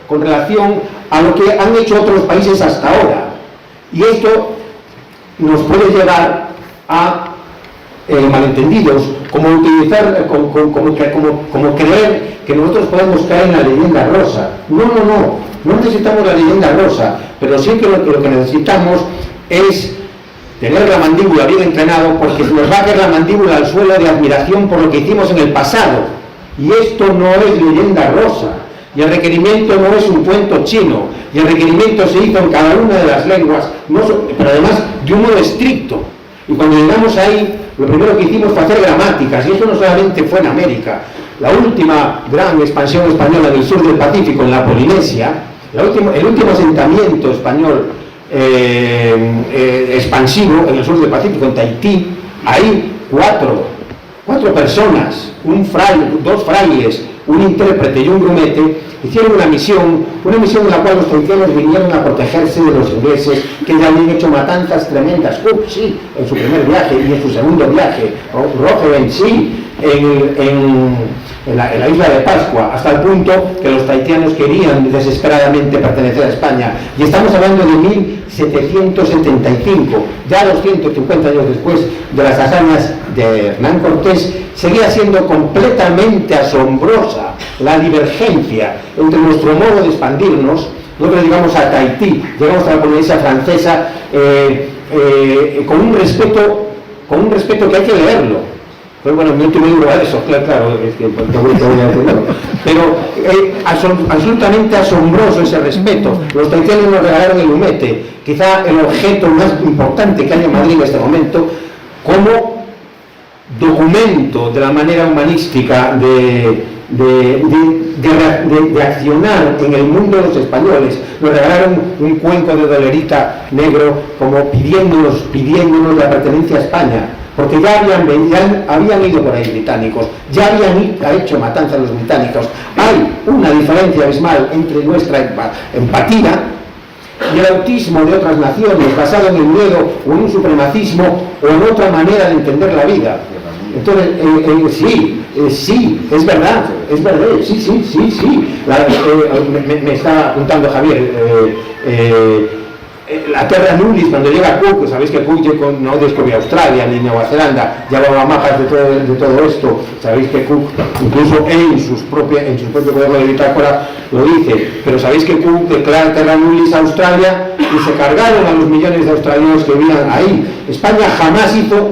con relación a lo que han hecho otros países hasta ahora, y esto nos puede llevar a malentendidos, como creer que nosotros podemos caer en la leyenda rosa. No necesitamos la leyenda rosa, pero sí que lo que necesitamos es tener la mandíbula bien entrenado, porque nos va a caer la mandíbula al suelo de admiración por lo que hicimos en el pasado. Y esto no es leyenda rosa, y el requerimiento no es un cuento chino, y el requerimiento se hizo en cada una de las lenguas, pero además de un modo estricto. Y cuando llegamos ahí, lo primero que hicimos fue hacer gramáticas, y eso no solamente fue en América. La última gran expansión española en el sur del Pacífico, en la Polinesia, el último asentamiento español expansivo en el sur del Pacífico, en Tahití, hay cuatro personas, dos frailes, un intérprete y un grumete, hicieron una misión en la cual los tahitianos vinieron a protegerse de los ingleses, que ya habían hecho matanzas tremendas. Cook sí, en su primer viaje y en su segundo viaje, Roosevelt sí, en la isla de Pascua, hasta el punto que los tahitianos querían desesperadamente pertenecer a España. Y estamos hablando de 1775, ya 250 años después de las hazañas de Hernán Cortés. Seguía siendo completamente asombrosa la divergencia entre nuestro modo de expandirnos. Nosotros llegamos a Tahití, llegamos a la Polinesia Francesa con un respeto que hay que leerlo. Pues bueno, mi último libro va de eso, claro, es que te voy a decirlo. Pero absolutamente asombroso ese respeto. Los tahitianos nos regalaron el humete, quizá el objeto más importante que hay en Madrid en este momento, como documento de la manera humanística de accionar en el mundo de los españoles. Nos regalaron un cuenco de dolerita negro como pidiéndonos la pertenencia a España, porque ya habían ido por ahí británicos, ya habían hecho matanza a los británicos. Hay una diferencia abismal entre nuestra empatía y el autismo de otras naciones, basado en el miedo o en un supremacismo o en otra manera de entender la vida. Entonces, sí, es verdad, sí. Me está apuntando Javier, la Terra Nullis, cuando llega Cook, sabéis que Cook no descubrió Australia ni Nueva Zelanda, llevaba mapas de todo esto. Sabéis que Cook, incluso en su propio cuaderno de bitácora, lo dice, pero sabéis que Cook declara Terra Nullis a Australia y se cargaron a los millones de australianos que vivían ahí. España hizo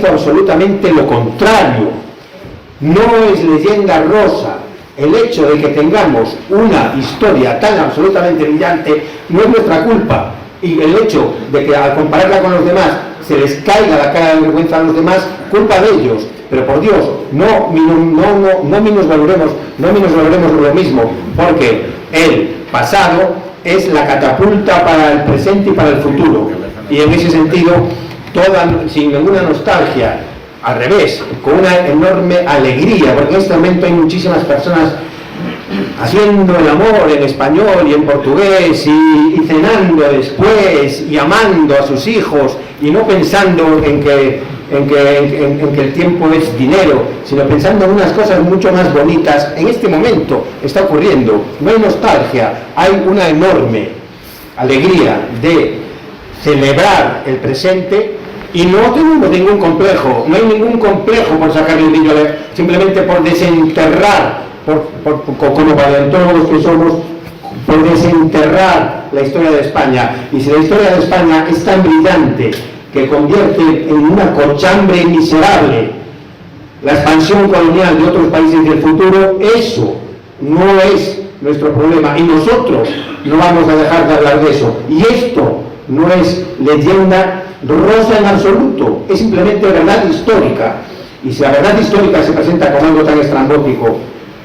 absolutamente lo contrario. No es leyenda rosa. El hecho de que tengamos una historia tan absolutamente brillante no es nuestra culpa. Y el hecho de que al compararla con los demás se les caiga la cara de vergüenza a los demás, culpa de ellos. Pero por Dios, no minusvaloremos lo mismo, porque el pasado es la catapulta para el presente y para el futuro. Y en ese sentido, sin ninguna nostalgia, al revés, con una enorme alegría, porque en este momento hay muchísimas personas haciendo el amor en español y en portugués y cenando después y amando a sus hijos y no pensando en que el tiempo es dinero, sino pensando en unas cosas mucho más bonitas. En este momento está ocurriendo, no hay nostalgia, hay una enorme alegría de celebrar el presente. Y no tenemos ningún complejo, no hay ningún complejo por sacarle el niño, simplemente por desenterrar, como paleontólogos que somos, por desenterrar la historia de España. Y si la historia de España es tan brillante que convierte en una cochambre miserable la expansión colonial de otros países del futuro, eso no es nuestro problema. Y nosotros no vamos a dejar de hablar de eso. Y esto no es leyenda rosa en absoluto, es simplemente verdad histórica. Y si la verdad histórica se presenta como algo tan estrambótico,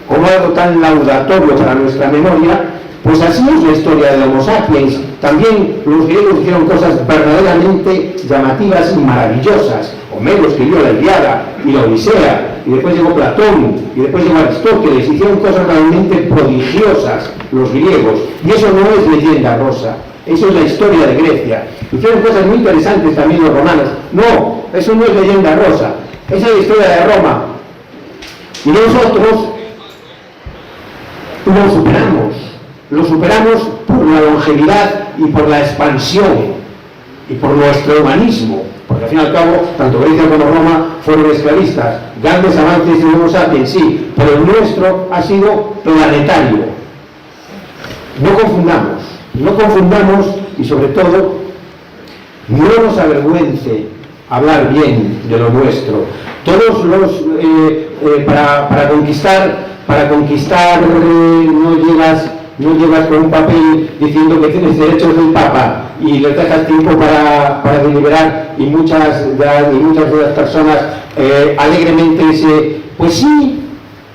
como algo tan laudatorio para nuestra memoria, pues así es la historia del Homo sapiens. También los griegos hicieron cosas verdaderamente llamativas y maravillosas. Homero escribió la Ilíada y la Odisea, y después llegó Platón, y después llegó Aristóteles. Hicieron cosas realmente prodigiosas los griegos, y eso no es leyenda rosa. Eso es la historia de Grecia. Hicieron cosas muy interesantes también los romanos. No, eso no es leyenda rosa. Esa es la historia de Roma. Y nosotros lo superamos por la longevidad y por la expansión y por nuestro humanismo. Porque al fin y al cabo, tanto Grecia como Roma fueron esclavistas. Grandes avances de Homo sapiens, sí, pero el nuestro ha sido planetario. No confundamos y sobre todo no nos avergüence hablar bien de lo nuestro. Todos los para conquistar no llegas con un papel diciendo que tienes derechos del Papa y le dejas tiempo para deliberar y muchas de las personas alegremente pues sí.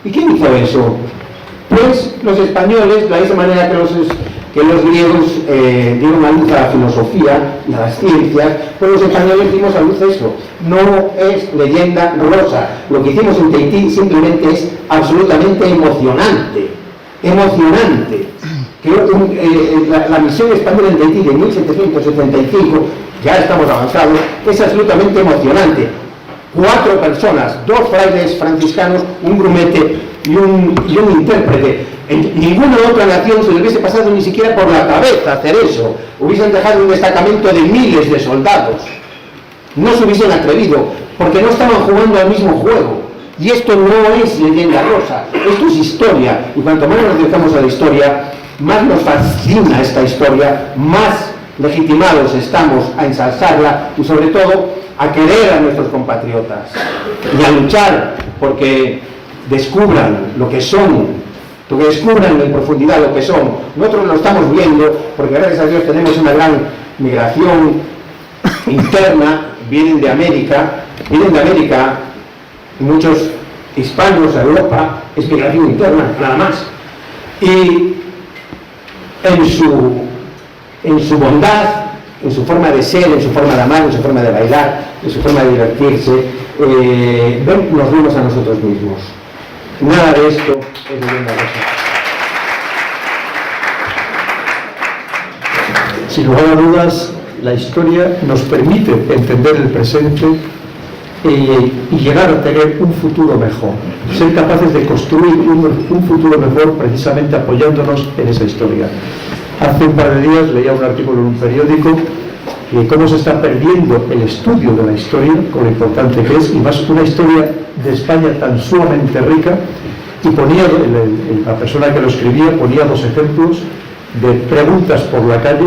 ¿Y quién hizo eso? Pues los españoles, de la misma manera que los griegos dieron a luz a la filosofía y a las ciencias, pues los españoles dimos a luz eso. No es leyenda rosa. Lo que hicimos en Tahití simplemente es absolutamente emocionante. emocionante. La misión española en Tahití de 1775, ya estamos avanzados, es absolutamente emocionante. 4 personas, 2 frailes franciscanos, un grumete y un intérprete. En ninguna otra nación se le hubiese pasado ni siquiera por la cabeza hacer eso. Hubiesen dejado un destacamento de miles de soldados. No se hubiesen atrevido, porque no estaban jugando al mismo juego. Y esto no es leyenda rosa, esto es historia. Y cuanto más nos acercamos a la historia, más nos fascina esta historia, más legitimados estamos a ensalzarla y sobre todo a querer a nuestros compatriotas y a luchar porque descubran lo que son, que descubran en profundidad lo que son. Nosotros lo estamos viendo porque gracias a Dios tenemos una gran migración interna, vienen de América, muchos hispanos a Europa, es migración interna, nada más. Y en su bondad, en su forma de ser, en su forma de amar, en su forma de bailar, en su forma de divertirse, nos vemos a nosotros mismos. Nada de esto es leyenda rosa. Sin lugar a dudas, la historia nos permite entender el presente y llegar a tener un futuro mejor, ser capaces de construir un futuro mejor precisamente apoyándonos en esa historia. Hace un par de días leía un artículo en un periódico de cómo se está perdiendo el estudio de la historia, con lo importante que es, y más una historia de España tan sumamente rica, y ponía, la persona que lo escribía ponía 2 ejemplos de preguntas por la calle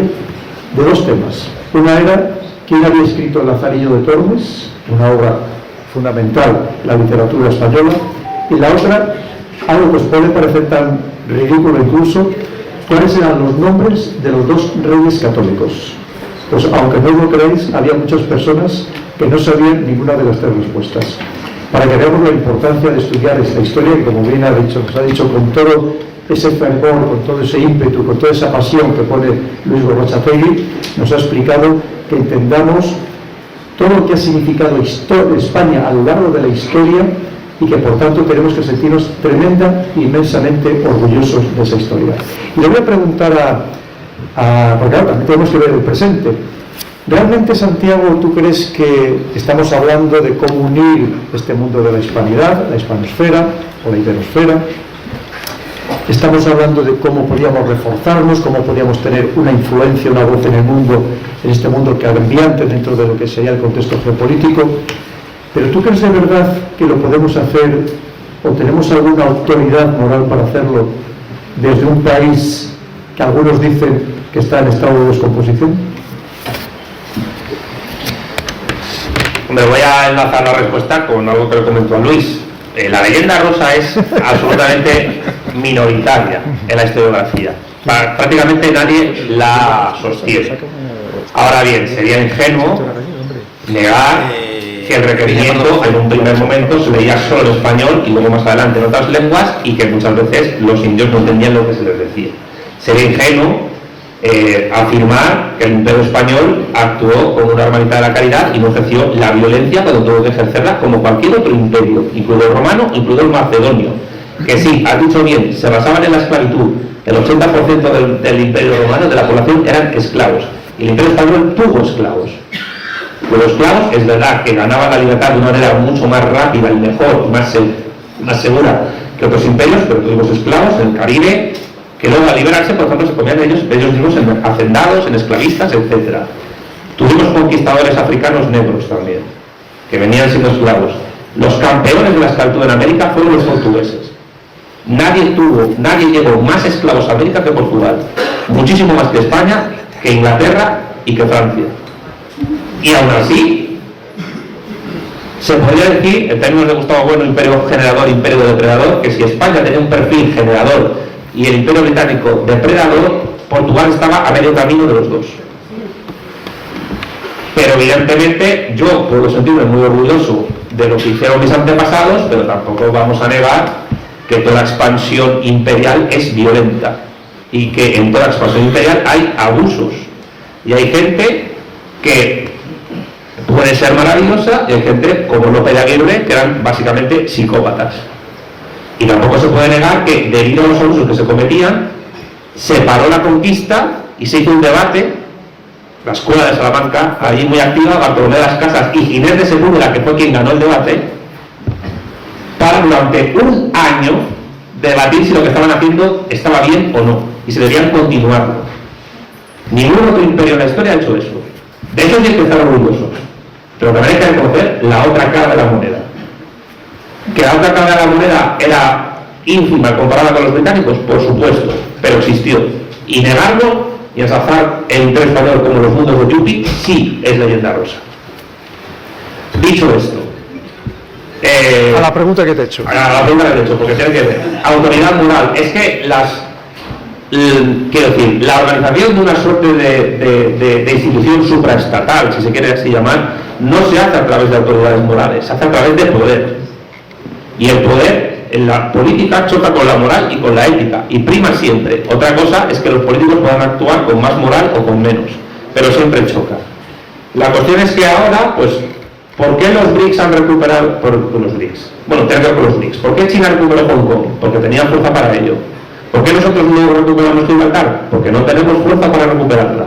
de 2 temas. Una era quién había escrito El Lazarillo de Tormes, una obra fundamental en la literatura española, y la otra, algo que os puede parecer tan ridículo incluso, cuáles eran los nombres de los 2 reyes católicos. Pues aunque no lo creéis, había muchas personas que no sabían ninguna de las 3 respuestas. Para que veamos la importancia de estudiar esta historia, que como bien nos ha dicho con todo ese fervor, con todo ese ímpetu, con toda esa pasión que pone Luis Gorrotxategi, nos ha explicado que entendamos todo lo que ha significado España a lo largo de la historia y que por tanto tenemos que sentirnos tremenda e inmensamente orgullosos de esa historia. Y le voy a preguntar porque ahora también tenemos que ver el presente. ¿Realmente, Santiago, tú crees que estamos hablando de cómo unir este mundo de la hispanidad, la hispanosfera o la iberosfera? Estamos hablando de cómo podíamos reforzarnos, cómo podíamos tener una influencia, una voz en el mundo, en este mundo cambiante dentro de lo que sería el contexto geopolítico. Pero ¿tú crees de verdad que lo podemos hacer o tenemos alguna autoridad moral para hacerlo desde un país que algunos dicen que está en estado de descomposición? Me voy a enlazar la respuesta con algo que le comentó a Luis. La leyenda rosa es absolutamente minoritaria en la historiografía. Prácticamente nadie la sostiene. Ahora bien, sería ingenuo negar que el requerimiento en un primer momento se leía solo en español y luego más adelante en otras lenguas y que muchas veces los indios no entendían lo que se les decía. Sería ingenuo afirmar que el Imperio Español actuó como una hermanita de la caridad y no ejerció la violencia cuando tuvo que ejercerla como cualquier otro imperio, incluido el romano, incluido el macedonio, que sí, has dicho bien, se basaban en la esclavitud. El 80% del Imperio Romano, de la población, eran esclavos. Y el Imperio Español tuvo esclavos. Los esclavos, es verdad que ganaban la libertad de una manera mucho más rápida y mejor, más segura que otros imperios, pero tuvimos esclavos en el Caribe, que luego al liberarse, por ejemplo, se comían ellos mismos en hacendados, en esclavistas, etc. Tuvimos conquistadores africanos negros también, que venían siendo esclavos. Los campeones de la esclavitud en América fueron los portugueses. Nadie llevó más esclavos a América que Portugal, muchísimo más que España, que Inglaterra y que Francia. Y aún así, se podría decir, en términos de Gustavo Bueno, imperio generador, imperio depredador, que si España tenía un perfil generador y el Imperio Británico depredador, Portugal estaba a medio camino de los dos. Pero evidentemente yo puedo sentirme muy orgulloso de lo que hicieron mis antepasados, pero tampoco vamos a negar que toda expansión imperial es violenta y que en toda expansión imperial hay abusos y hay gente que puede ser maravillosa y hay gente como López de Aguirre que eran básicamente psicópatas. Y tampoco se puede negar que, debido a los abusos que se cometían, se paró la conquista y se hizo un debate. La escuela de Salamanca, allí muy activa, Bartolomé de las Casas y Ginés de Sepúlveda, que fue quien ganó el debate, para durante un año debatir si lo que estaban haciendo estaba bien o no, y si debían continuarlo. Ningún otro imperio en la historia ha hecho eso. De hecho, sí que están orgullosos. Pero también hay que reconocer la otra cara de la moneda. Que la otra cara de la moneda era ínfima comparada con los británicos, por supuesto, pero existió. Y negarlo y ensalzar el imperio español como los mundos de Yupi, sí es leyenda rosa. Dicho esto, A la pregunta que te he hecho. a la pregunta que te he hecho, porque tiene que ver. Autoridad moral. Es que quiero decir, la organización de una suerte de institución supraestatal, si se quiere así llamar, no se hace a través de autoridades morales, se hace a través de poder. Y el poder en la política choca con la moral y con la ética, y prima siempre. Otra cosa es que los políticos puedan actuar con más moral o con menos, pero siempre choca. La cuestión es que ahora, pues, ¿por qué los BRICS han recuperado? Los BRICS. Bueno, tiene que ver con los BRICS. ¿Por qué China recuperó Hong Kong? Porque tenían fuerza para ello. ¿Por qué nosotros no recuperamos Gibraltar? Porque no tenemos fuerza para recuperarla.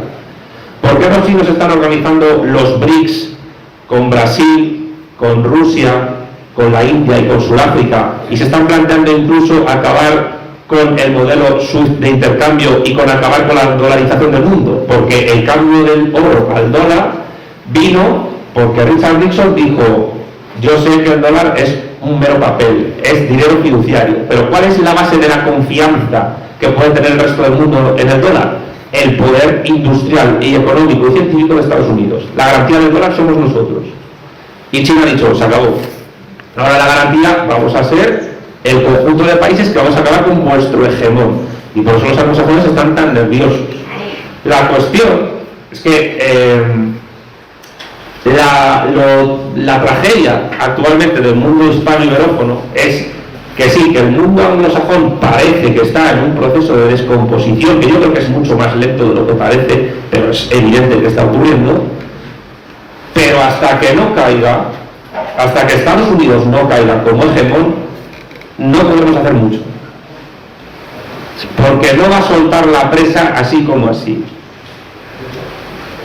¿Por qué los chinos están organizando los BRICS con Brasil, con Rusia, con la India y con Sudáfrica, y se están planteando incluso acabar con el modelo SWIFT de intercambio y con acabar con la dolarización del mundo? Porque el cambio del oro al dólar vino porque Richard Nixon dijo: yo sé que el dólar es un mero papel, es dinero fiduciario, pero ¿cuál es la base de la confianza que puede tener el resto del mundo en el dólar? El poder industrial y económico y científico de Estados Unidos. La garantía del dólar somos nosotros. Y China ha dicho: se acabó. Ahora la garantía vamos a ser el conjunto de países que vamos a acabar con vuestro hegemón. Y por eso los anglosajones están tan nerviosos. La cuestión es que la tragedia actualmente del mundo hispano-iberófono es que sí, que el mundo anglosajón parece que está en un proceso de descomposición, que yo creo que es mucho más lento de lo que parece, pero es evidente que está ocurriendo. Pero hasta que no caiga, hasta que Estados Unidos no caiga como hegemón, no podemos hacer mucho. Porque no va a soltar la presa así como así.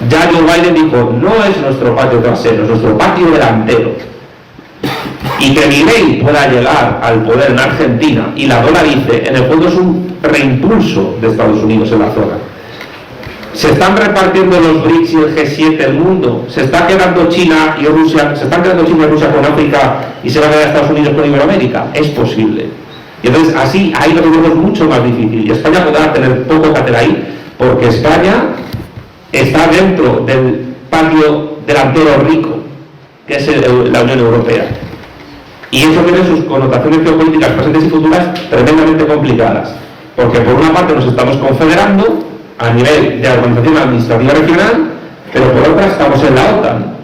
Ya Joe Biden dijo: no es nuestro patio trasero, es nuestro patio delantero. Y que Milei pueda llegar al poder en Argentina y la dolarice, en el fondo es un reimpulso de Estados Unidos en la zona. Se están repartiendo los BRICS y el G7 del mundo, se está quedando China y Rusia, se están quedando China y Rusia con África y se va a quedar Estados Unidos con Iberoamérica. Es posible. Y entonces así ahí lo tenemos mucho más difícil. Y España podrá tener poco que hacer ahí, porque España está dentro del patio delantero rico, que es la Unión Europea. Y eso tiene sus connotaciones geopolíticas presentes y futuras tremendamente complicadas. Porque por una parte nos estamos confederando a nivel de organización administrativa regional, pero por otra estamos en la OTAN.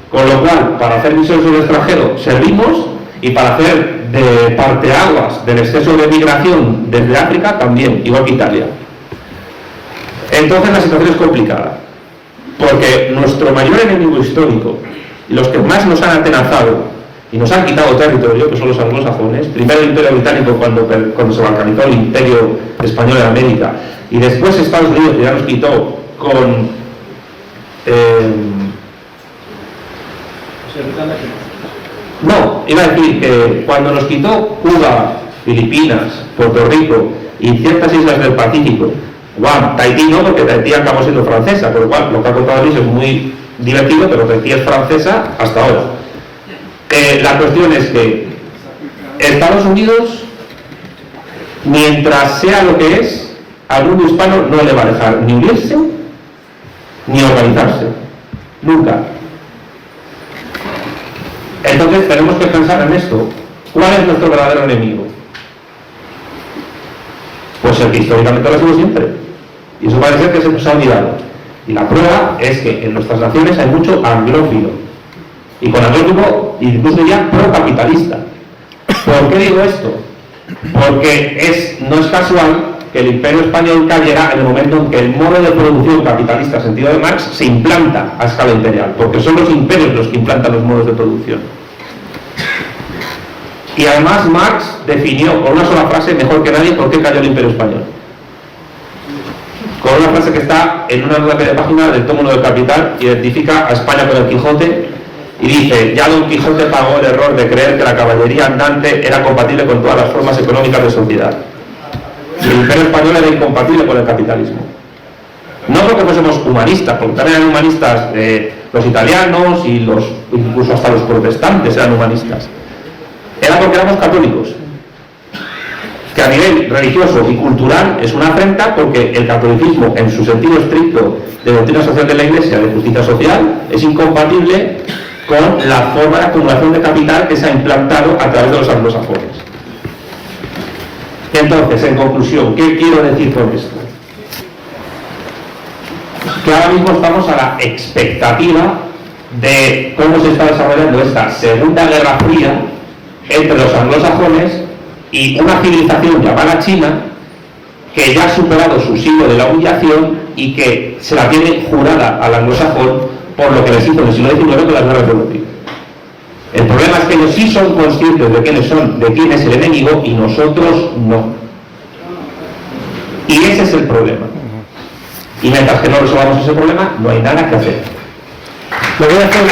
Con lo cual, para hacer misiones en el extranjero servimos, y para hacer de parteaguas del exceso de migración desde África también, igual que Italia. Entonces la situación es complicada, porque nuestro mayor enemigo histórico, y los que más nos han atenazado y nos han quitado territorio, que son los anglosajones, primero el Imperio Británico cuando se balcanizó el Imperio Español en América, y después Estados Unidos, que ya nos quitó con no, iba a decir que cuando nos quitó Cuba, Filipinas, Puerto Rico y ciertas islas del Pacífico, Guam, Tahití no, porque Tahití acabó siendo francesa, por lo cual lo que ha contado Luis es muy divertido, pero Tahití es francesa hasta ahora. La cuestión es que Estados Unidos, mientras sea lo que es, al mundo hispano no le va a dejar ni unirse ni organizarse, nunca. Entonces tenemos que pensar en esto. ¿Cuál es nuestro verdadero enemigo? Pues el que históricamente lo ha sido siempre. Y eso parece ser que se nos ha olvidado. Y la prueba es que en nuestras naciones hay mucho anglófilo. Y con anglófilo, incluso ya pro-capitalista. ¿Por qué digo esto? Porque no es casual que el Imperio Español cayera en el momento en que el modo de producción capitalista, en sentido de Marx, se implanta a escala imperial, porque son los imperios los que implantan los modos de producción. Y además Marx definió con una sola frase, mejor que nadie, por qué cayó el Imperio Español. Con una frase que está en una primera página del tomo 1 del Capital, identifica a España con el Quijote y dice: ya Don Quijote pagó el error de creer que la caballería andante era compatible con todas las formas económicas de sociedad. Y el Imperio Español era incompatible con el capitalismo. No porque fuésemos humanistas, porque también eran humanistas los italianos y incluso hasta los protestantes eran humanistas. Era porque éramos católicos, que a nivel religioso y cultural es una afrenta, porque el catolicismo, en su sentido estricto de doctrina social de la Iglesia, de justicia social, es incompatible con la forma de acumulación de capital que se ha implantado a través de los anglosajones. Entonces, en conclusión, ¿qué quiero decir con esto? Que ahora mismo estamos a la expectativa de cómo se está desarrollando esta Segunda Guerra Fría entre los anglosajones y una civilización llamada China, que ya ha superado su siglo de la humillación y que se la tiene jurada al anglosajón por lo que les hizo en el siglo XIX con las guerras de Europa. El problema es que ellos sí son conscientes de quién es el enemigo y nosotros no. Y ese es el problema. Y mientras que no resolvamos ese problema, no hay nada que hacer. Lo voy a hacer,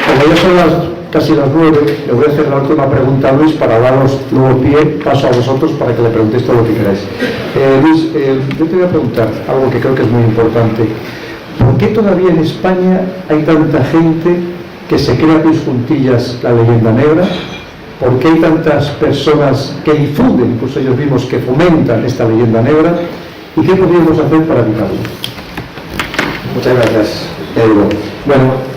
como ya son casi las 9, le voy a hacer la última pregunta a Luis para daros luego paso a vosotros para que le preguntéis todo lo que queráis. Luis, yo te voy a preguntar algo que creo que es muy importante. ¿Por qué todavía en España hay tanta gente que se crea a tus juntillas la leyenda negra? ¿Por qué hay tantas personas que difunden, incluso ellos mismos, que fomentan esta leyenda negra? ¿Y qué podríamos hacer para evitarlo? Muchas gracias, Pedro. Bueno,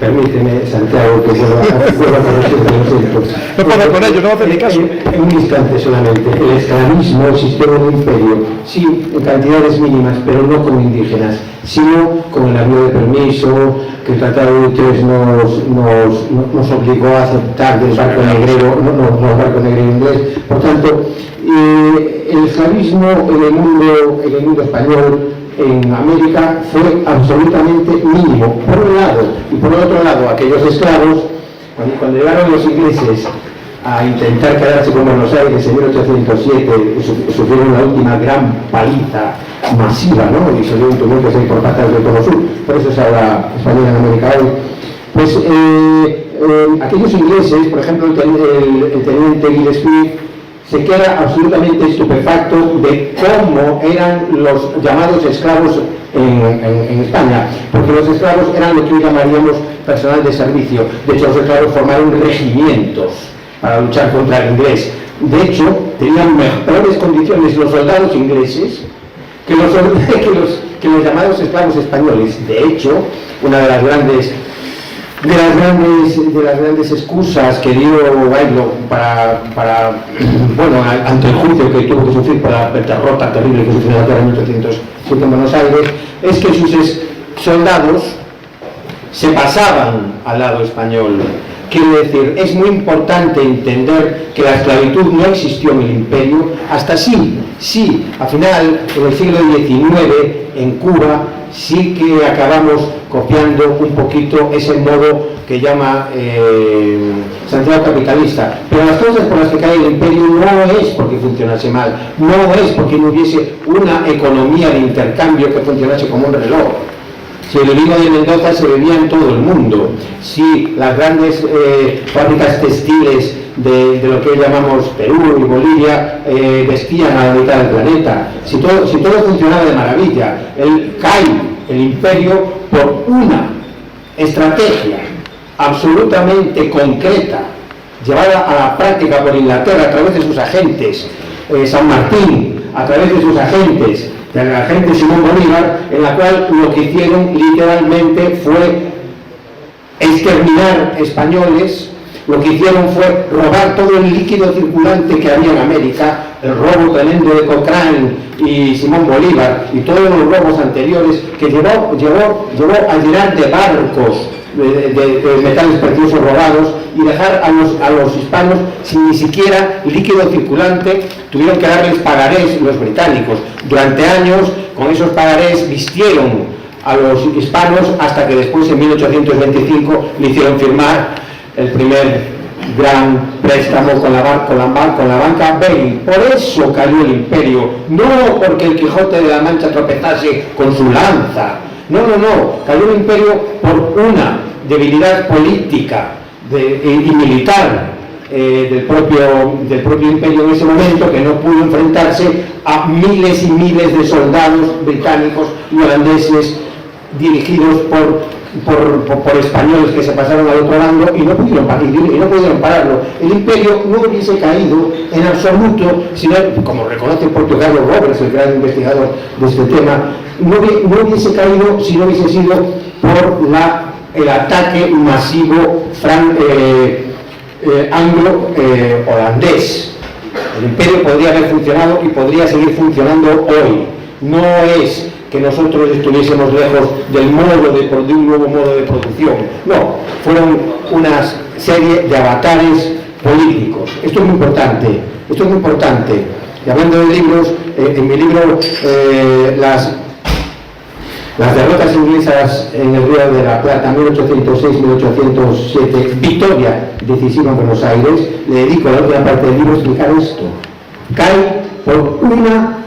permíteme, Santiago, que vuelva a corregir los hechos. No puedo con ello, no hace ni caso. En un instante solamente. El esclavismo existió en el imperio, sí, en cantidades mínimas, pero no como indígenas, sino con el avión de permiso que el Tratado de Utrecht nos obligó a aceptar del barco negrero, no barco negrero inglés. Por tanto, el esclavismo en el mundo español, en América, fue absolutamente mínimo, por un lado, y por el otro lado, aquellos esclavos, cuando llegaron los ingleses a intentar quedarse con Buenos Aires en 1807, sufrieron la última gran paliza masiva, ¿no? Y salió un tumulto ahí por patas del Cono Sur, por eso se habla español en América hoy. Pues aquellos ingleses, por ejemplo, el teniente Gillespie, se queda absolutamente estupefacto de cómo eran los llamados esclavos en España, porque los esclavos eran lo que hoy llamaríamos personal de servicio. De hecho, los esclavos formaron regimientos para luchar contra el inglés. De hecho, tenían mejores condiciones los soldados ingleses que los llamados esclavos españoles. De hecho, una de las grandes excusas que dio Bailo ante el juicio que tuvo que sufrir por la derrota terrible que sufrió la guerra en 1807 en Buenos Aires, es que sus soldados se pasaban al lado español. Quiero decir, es muy importante entender que la esclavitud no existió en el imperio hasta sí, al final, en el siglo XIX, en Cuba, sí que acabamos copiando un poquito ese modo que llama Santiago capitalista. Pero las cosas por las que cae el imperio no es porque funcionase mal, no es porque no hubiese una economía de intercambio que funcionase como un reloj. Si el vino de Mendoza se bebía en todo el mundo, si las grandes fábricas textiles de lo que hoy llamamos Perú y Bolivia vestían a la mitad del planeta, si todo funcionaba de maravilla, cae el imperio por una estrategia absolutamente concreta, llevada a la práctica por Inglaterra a través de sus agentes, San Martín, a través de sus agentes, del agente Simón Bolívar, en la cual lo que hicieron literalmente fue exterminar españoles. Lo que hicieron fue robar todo el líquido circulante que había en América, el robo tremendo de Cochrane y Simón Bolívar y todos los robos anteriores que llevó a llenar de barcos de metales preciosos robados y dejar a los hispanos sin ni siquiera líquido circulante. Tuvieron que darles pagarés los británicos. Durante años, con esos pagarés vistieron a los hispanos hasta que después, en 1825, le hicieron firmar el primer gran préstamo con la banca Bail. Por eso cayó el imperio, no porque el Quijote de la Mancha tropezase con su lanza. No, cayó el imperio por una debilidad política y militar del propio imperio en ese momento, que no pudo enfrentarse a miles y miles de soldados británicos y holandeses dirigidos por españoles que se pasaron al otro bando y no pudieron pararlo. El imperio no hubiese caído en absoluto, sino, como reconoce Portugalio Roberts, el gran investigador de este tema, no hubiese caído si no hubiese sido por el ataque masivo anglo-holandés. El imperio podría haber funcionado y podría seguir funcionando hoy. No es que nosotros estuviésemos lejos de un nuevo modo de producción. No, fueron una serie de avatares políticos. Esto es muy importante. Y hablando de libros, en mi libro, las derrotas inglesas en el Río de la Plata, 1806-1807, victoria decisiva en Buenos Aires, le dedico la última parte del libro a explicar esto. Cae por una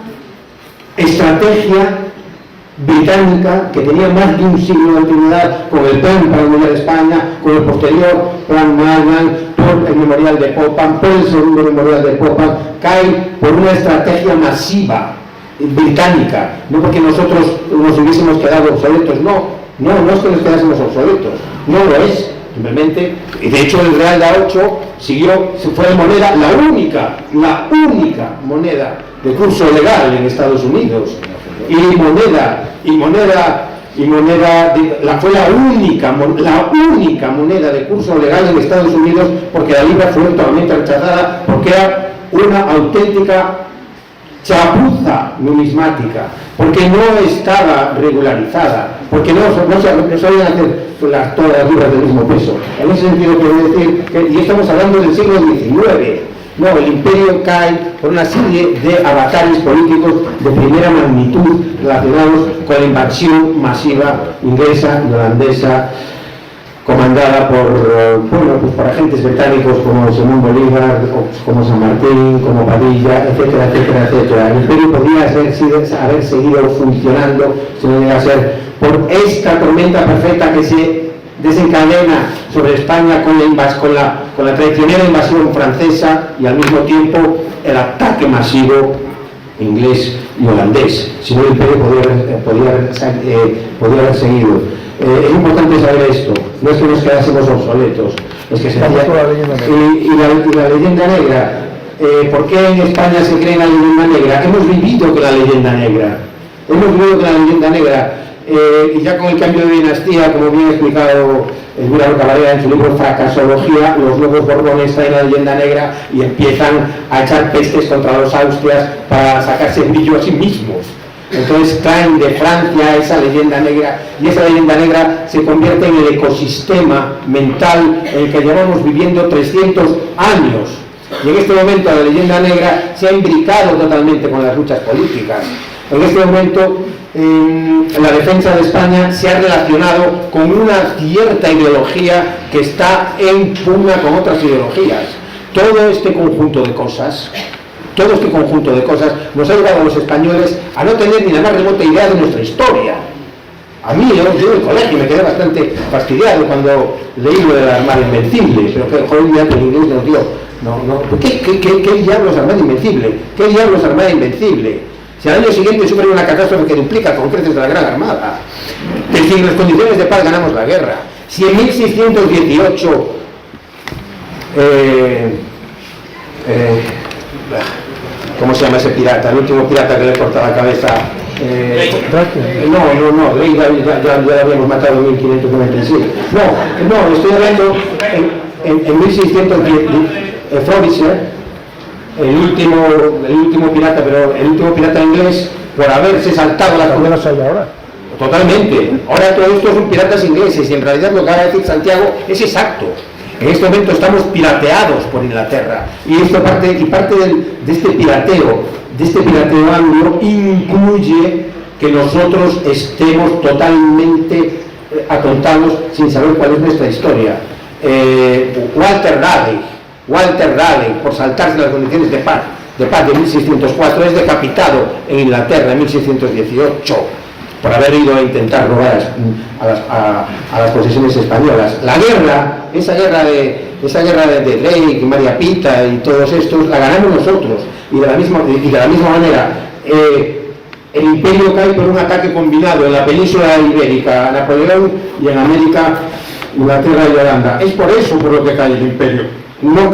estrategia británica que tenía más de un siglo de antigüedad, con el plan para unir a España, con el posterior plan Marshall, por el memorial de Popham, por el segundo memorial de Popham. Cae por una estrategia masiva británica, no porque nosotros nos hubiésemos quedado obsoletos, no es que nos quedásemos obsoletos, no lo es, simplemente, y de hecho el Real de A8 fue moneda, la única moneda de curso legal en Estados Unidos, fue la única moneda de curso legal en Estados Unidos, porque la libra fue totalmente rechazada, porque era una auténtica chapuza numismática, porque no estaba regularizada, porque no sabían hacer todas las libras del mismo peso. En ese sentido quiero decir y estamos hablando del siglo XIX. No, el imperio cae por una serie de avatares políticos de primera magnitud relacionados con la invasión masiva inglesa y holandesa, comandada por agentes británicos como Simón Bolívar, como San Martín, como Padilla, etcétera. El imperio podría haber seguido funcionando si no llegara a ser por esta tormenta perfecta que se desencadena sobre España con la traicionera invasión francesa y al mismo tiempo el ataque masivo inglés y holandés. Si no, el imperio podría haber seguido. Es importante saber esto, no es que nos quedásemos obsoletos, es que se hacía. Y la leyenda negra, ¿por qué en España se cree en la leyenda negra? Hemos vivido con la leyenda negra, y ya con el cambio de dinastía, como bien ha explicado el Mira Cabrera en su libro Fracasología, los nuevos Borbones traen la leyenda negra y empiezan a echar pestes contra los Austrias para sacarse brillo a sí mismos. Entonces traen de Francia esa leyenda negra, y esa leyenda negra se convierte en el ecosistema mental en el que llevamos viviendo 300 años. Y en este momento la leyenda negra se ha imbricado totalmente con las luchas políticas. En este momento la defensa de España se ha relacionado con una cierta ideología que está en pugna con otras ideologías. Todo este conjunto de cosas nos ha llevado a los españoles a no tener ni la más remota idea de nuestra historia. A mí, yo en el colegio me quedé bastante fastidiado cuando leí lo de la Armada Invencible, pero que hoy día el inglés nos dio. ¿Qué diablos Armada Invencible? ¿Qué diablos Armada Invencible? Si al año siguiente sufre una catástrofe que duplica con creces de la Gran Armada, que si en las condiciones de paz ganamos la guerra, si en 1618 ¿cómo se llama ese pirata? El último pirata que le corta la cabeza. Drake ya lo habíamos matado en 1597. No, estoy hablando en 1610, Frobisher, el último pirata, pero el último pirata inglés, por haberse saltado la fronteras ahora. Totalmente. Ahora todo esto son piratas ingleses, y en realidad lo que va a decir Santiago es exacto. En este momento estamos pirateados por Inglaterra, y esto parte de este pirateo anglo incluye que nosotros estemos totalmente atontados sin saber cuál es nuestra historia. Walter Raleigh, por saltarse las condiciones de paz de 1604, es decapitado en Inglaterra en 1618 por haber ido a intentar robar a las posesiones españolas. La guerra, esa guerra de Drake, María Pita y todos estos, la ganamos nosotros, y de la misma manera el imperio cae por un ataque combinado en la península ibérica, Napoleón, y en América, Inglaterra y Holanda. Es por eso por lo que cae el imperio. No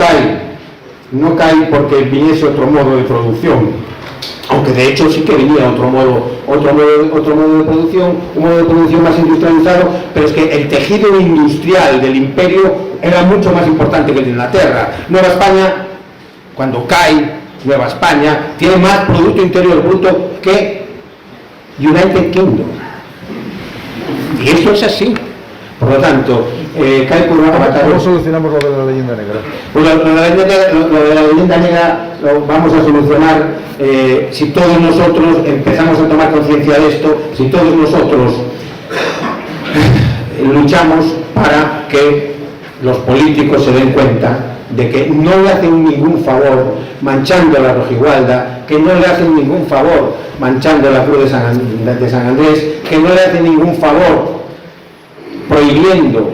cae porque viniese otro modo de producción, aunque de hecho sí que venía otro modo de producción, un modo de producción más industrializado, pero es que el tejido industrial del imperio era mucho más importante que el de Inglaterra. Nueva España, cuando cae Nueva España, tiene más Producto Interior Bruto que United Kingdom, y esto es así. Por lo tanto, cae por una batalla. ¿Cómo solucionamos lo de la leyenda negra? Pues lo de la leyenda negra lo vamos a solucionar si todos nosotros empezamos a tomar conciencia de esto, si todos nosotros luchamos para que los políticos se den cuenta de que no le hacen ningún favor manchando la Rojigualda, que no le hacen ningún favor manchando la Cruz de San Andrés, que no le hacen ningún favor prohibiendo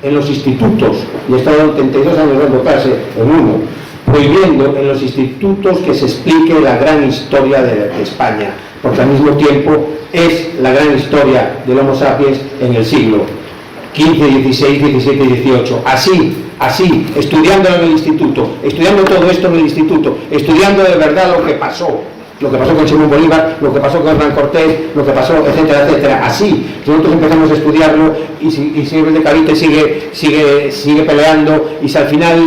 en los institutos, y he estado 32 años dando clase en uno, prohibiendo en los institutos que se explique la gran historia de España, porque al mismo tiempo es la gran historia del Homo sapiens en el siglo XV, XVI, XVII y XVIII. Así, estudiando en el instituto, estudiando todo esto en el instituto, estudiando de verdad lo que pasó con Simón Bolívar, lo que pasó con Hernán Cortés, lo que pasó, etcétera, etcétera. Así, nosotros empezamos a estudiarlo y si el de Cavite sigue peleando, y si al final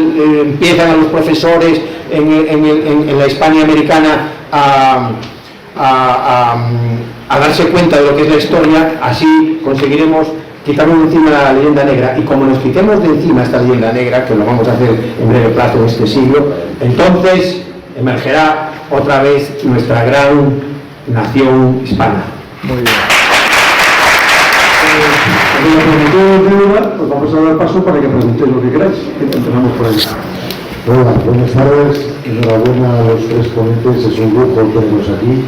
empiezan a los profesores en la Hispania americana a darse cuenta de lo que es la historia, así conseguiremos quitarnos de encima la leyenda negra. Y como nos quitemos de encima esta leyenda negra, que lo vamos a hacer en breve plazo en este siglo, entonces emergerá otra vez nuestra gran nación hispana. Muy bien. Pues vamos a dar paso para que preguntéis lo que queráis. Empezamos por ahí. Hola, buenas tardes. Enhorabuena a los tres ponentes, es un lujo tenerlos aquí.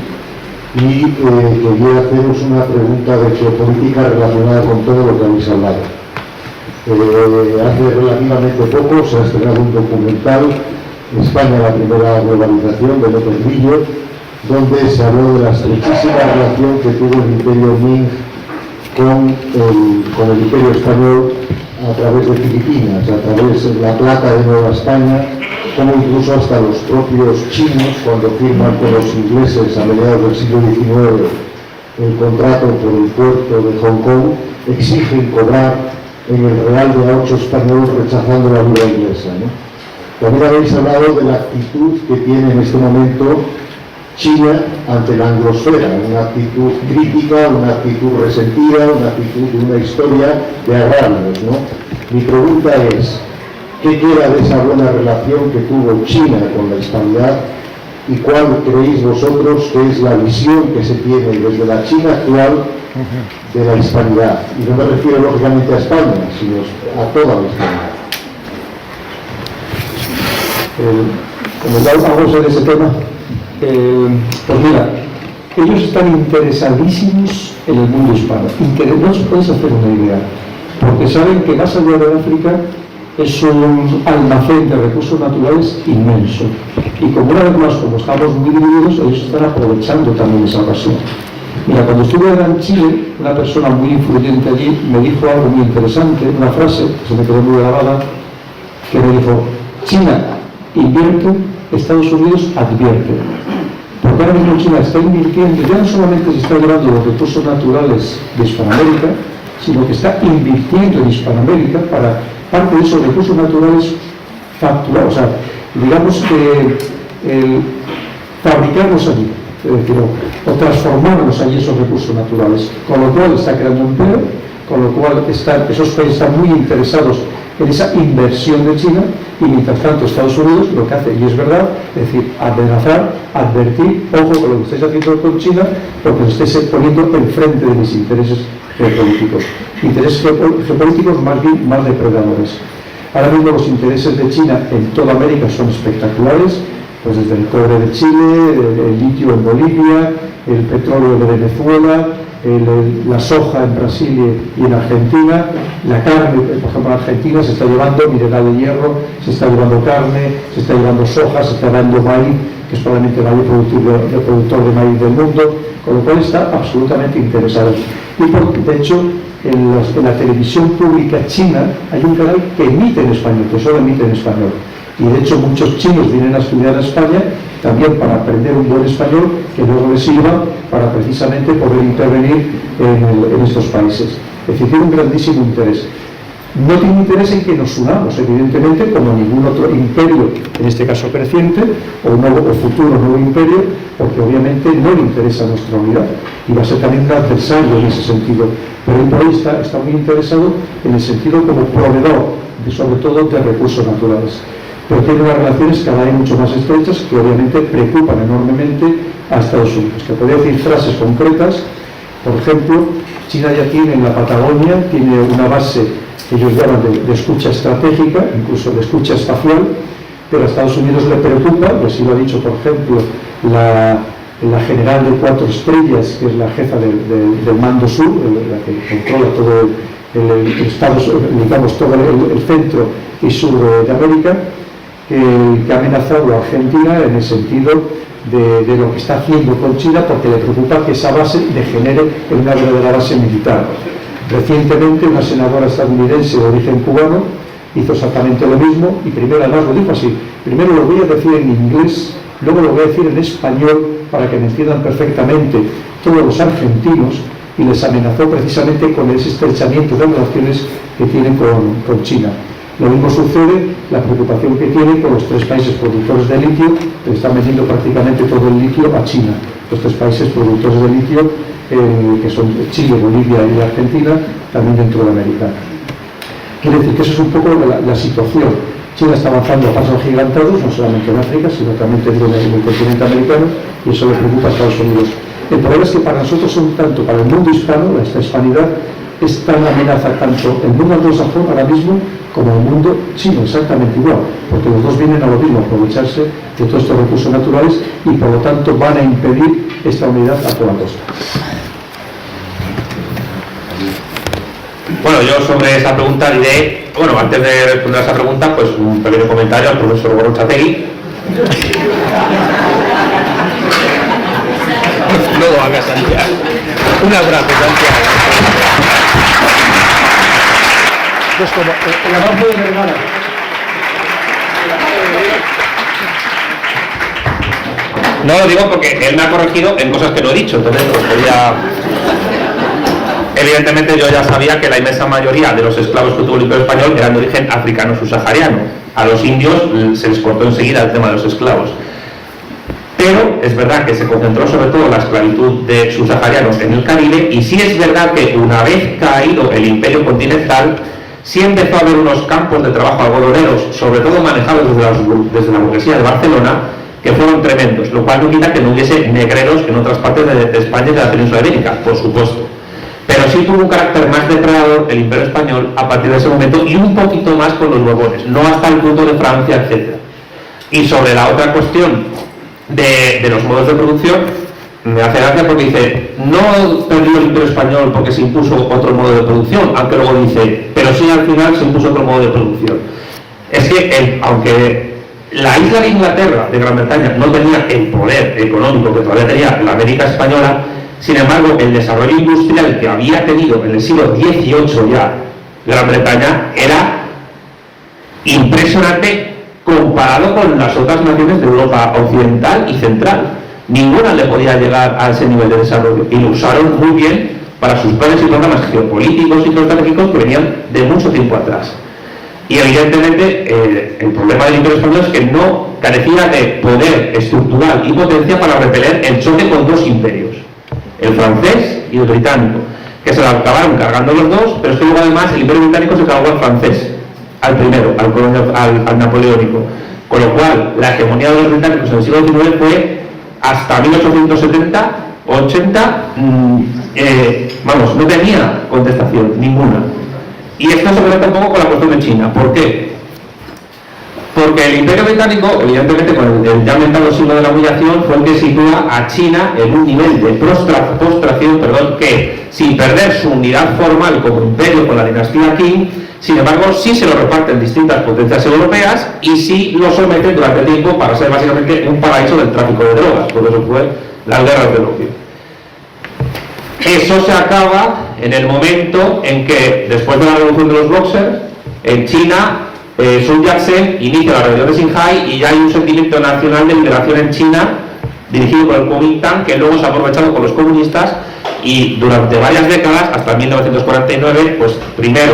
Y quería haceros una pregunta de geopolítica relacionada con todo lo que habéis hablado. Hace relativamente poco se ha estrenado un documental, España, la primera globalización, de López Grillo, donde se habló de la estrechísima relación que tuvo el Imperio Ming con el Imperio Español a través de Filipinas, a través de la Plata de Nueva España, como incluso hasta los propios chinos, cuando firman con los ingleses a mediados del siglo XIX el contrato por el puerto de Hong Kong, exigen cobrar en el Real de A8 español, rechazando la libra inglesa, ¿no? También habéis hablado de la actitud que tiene en este momento China ante la anglosfera, una actitud crítica, una actitud resentida, una actitud de una historia de agravios, ¿no? Mi pregunta es, ¿qué queda de esa buena relación que tuvo China con la hispanidad y cuál creéis vosotros que es la visión que se tiene desde la China actual de la hispanidad? Y no me refiero lógicamente a España, sino a toda la hispanidad. Como algo sobre ese tema, pues mira, ellos están interesadísimos en el mundo hispano. No os podéis hacer una idea, porque saben que más allá de África es un almacén de recursos naturales inmenso. Y como una vez más, como estamos muy divididos, ellos están aprovechando también esa ocasión. Mira, cuando estuve en Chile, una persona muy influyente allí me dijo algo muy interesante, una frase que se me quedó muy grabada, que me dijo: China invierte, Estados Unidos advierte. Porque ahora mismo China está invirtiendo, ya no solamente se está llevando los recursos naturales de Hispanoamérica, sino que está invirtiendo en Hispanoamérica para parte de esos recursos naturales facturar, o sea, digamos que fabricarlos allí, es decir, o transformarlos allí esos recursos naturales, con lo cual está creando empleo, con lo cual esos países están muy interesados en esa inversión de China, y mientras tanto Estados Unidos lo que hace, y es verdad, es decir, amenazar, advertir, ojo con lo que estáis haciendo con China, porque os estáis poniendo enfrente de mis intereses geopolíticos, intereses geopolíticos más bien más depredadores. Ahora mismo los intereses de China en toda América son espectaculares, pues desde el cobre de Chile, el litio en Bolivia, el petróleo de Venezuela, la soja en Brasil y en Argentina, la carne, por ejemplo en Argentina se está llevando mineral de hierro, se está llevando carne, se está llevando soja, se está dando maíz, que es probablemente el mayor productor de maíz del mundo, con lo cual está absolutamente interesado. Y de hecho, en la televisión pública china hay un canal que emite en español, que solo emite en español. Y de hecho muchos chinos vienen a estudiar a España también para aprender un buen español que luego les sirva para precisamente poder intervenir en estos países. Es decir, tiene un grandísimo interés. No tiene interés en que nos unamos, evidentemente, como ningún otro imperio, en este caso creciente, o futuro nuevo imperio, porque obviamente no le interesa nuestra unidad y va a ser también un adversario en ese sentido. Pero el país está muy interesado en el sentido como proveedor, sobre todo de recursos naturales. Pero tiene unas relaciones cada vez mucho más estrechas que obviamente preocupan enormemente a Estados Unidos. Te podría decir frases concretas. Por ejemplo, China ya tiene en la Patagonia, tiene una base que ellos llaman de escucha estratégica, incluso de escucha espacial, pero a Estados Unidos le preocupa, y así lo ha dicho, por ejemplo, la general de 4 estrellas, que es la jefa del Mando Sur, la que controla todo todo el centro y sur de América, que ha amenazado a Argentina en el sentido de lo que está haciendo con China, porque le preocupa que esa base degenere en una verdadera base militar. Recientemente una senadora estadounidense de origen cubano hizo exactamente lo mismo y primero además lo dijo así: primero lo voy a decir en inglés, luego lo voy a decir en español para que me entiendan perfectamente todos los argentinos, y les amenazó precisamente con ese estrechamiento de relaciones que tienen con China. Lo mismo sucede, la preocupación que tiene con los 3 países productores de litio, que están vendiendo prácticamente todo el litio a China. Los 3 países productores de litio, que son Chile, Bolivia y Argentina, también dentro de América. Quiere decir que eso es un poco la situación. China está avanzando a pasos agigantados, no solamente en África, sino también en el continente americano, y eso le preocupa a Estados Unidos. El problema es que para nosotros tanto para el mundo hispano, esta hispanidad, es tan amenaza tanto el mundo anglosajón ahora mismo como el mundo chino, exactamente igual, porque los dos vienen a lo mismo, aprovecharse de todos estos recursos naturales y por lo tanto van a impedir esta unidad a toda costa. Bueno, yo sobre esa pregunta diré, antes de responder a esa pregunta, pues un pequeño comentario al profesor Gorrotxategi. No lo hagas, Santiago. Un abrazo, Santiago. Pues como el avance de mi hermana. No lo digo porque él me ha corregido en cosas que no he dicho, entonces evidentemente yo ya sabía que la inmensa mayoría de los esclavos que tuvo el Imperio Español eran de origen africano subsahariano. A los indios se les cortó enseguida el tema de los esclavos. Pero es verdad que se concentró sobre todo la esclavitud de subsaharianos en el Caribe, y sí es verdad que una vez caído el Imperio continental, sí empezó a haber unos campos de trabajo algodoneros, sobre todo manejados desde la burguesía de Barcelona, que fueron tremendos, lo cual no quita que no hubiese negreros en otras partes de España y de la península ibérica, por supuesto. Pero sí tuvo un carácter más depredador el Imperio Español a partir de ese momento, y un poquito más con los Borbones, no hasta el punto de Francia, etc. Y sobre la otra cuestión de los modos de producción, me hace gracia porque dice, no perdió el Imperio Español porque se impuso otro modo de producción, aunque luego dice, pero sí al final se impuso otro modo de producción. Es que aunque la isla de Inglaterra, de Gran Bretaña, no tenía el poder económico que todavía tenía la América española, sin embargo el desarrollo industrial que había tenido en el siglo XVIII ya Gran Bretaña era impresionante comparado con las otras naciones de Europa occidental y central. Ninguna le podía llegar a ese nivel de desarrollo, y lo usaron muy bien para sus planes y programas geopolíticos y geoestratégicos que venían de mucho tiempo atrás. Y evidentemente el problema del Imperio Español es que no carecía de poder estructural y potencia para repeler el choque con 2 imperios, el francés y el británico, que se lo acabaron cargando los dos, pero es que luego además el Imperio Británico se cargó al francés, al primero, al napoleónico, con lo cual la hegemonía de los británicos en el siglo XIX fue hasta 1870, 80, no tenía contestación ninguna. Y esto se conecta un poco con la cuestión de China. ¿Por qué? Porque el Imperio Británico, evidentemente, con el ya mentado siglo de la humillación, fue el que sitúa a China en un nivel de postración, que, sin perder su unidad formal como imperio con la dinastía Qing, sin embargo, sí se lo reparten distintas potencias europeas y sí lo someten durante tiempo para ser básicamente un paraíso del tráfico de drogas. Por eso fue las guerras del opio. Eso se acaba en el momento en que, después de la revolución de los Boxers, en China, Sun Yat-sen inicia la rebelión de Xinhai y ya hay un sentimiento nacional de liberación en China dirigido por el Kuomintang, que luego se ha aprovechado por los comunistas y durante varias décadas, hasta 1949, pues primero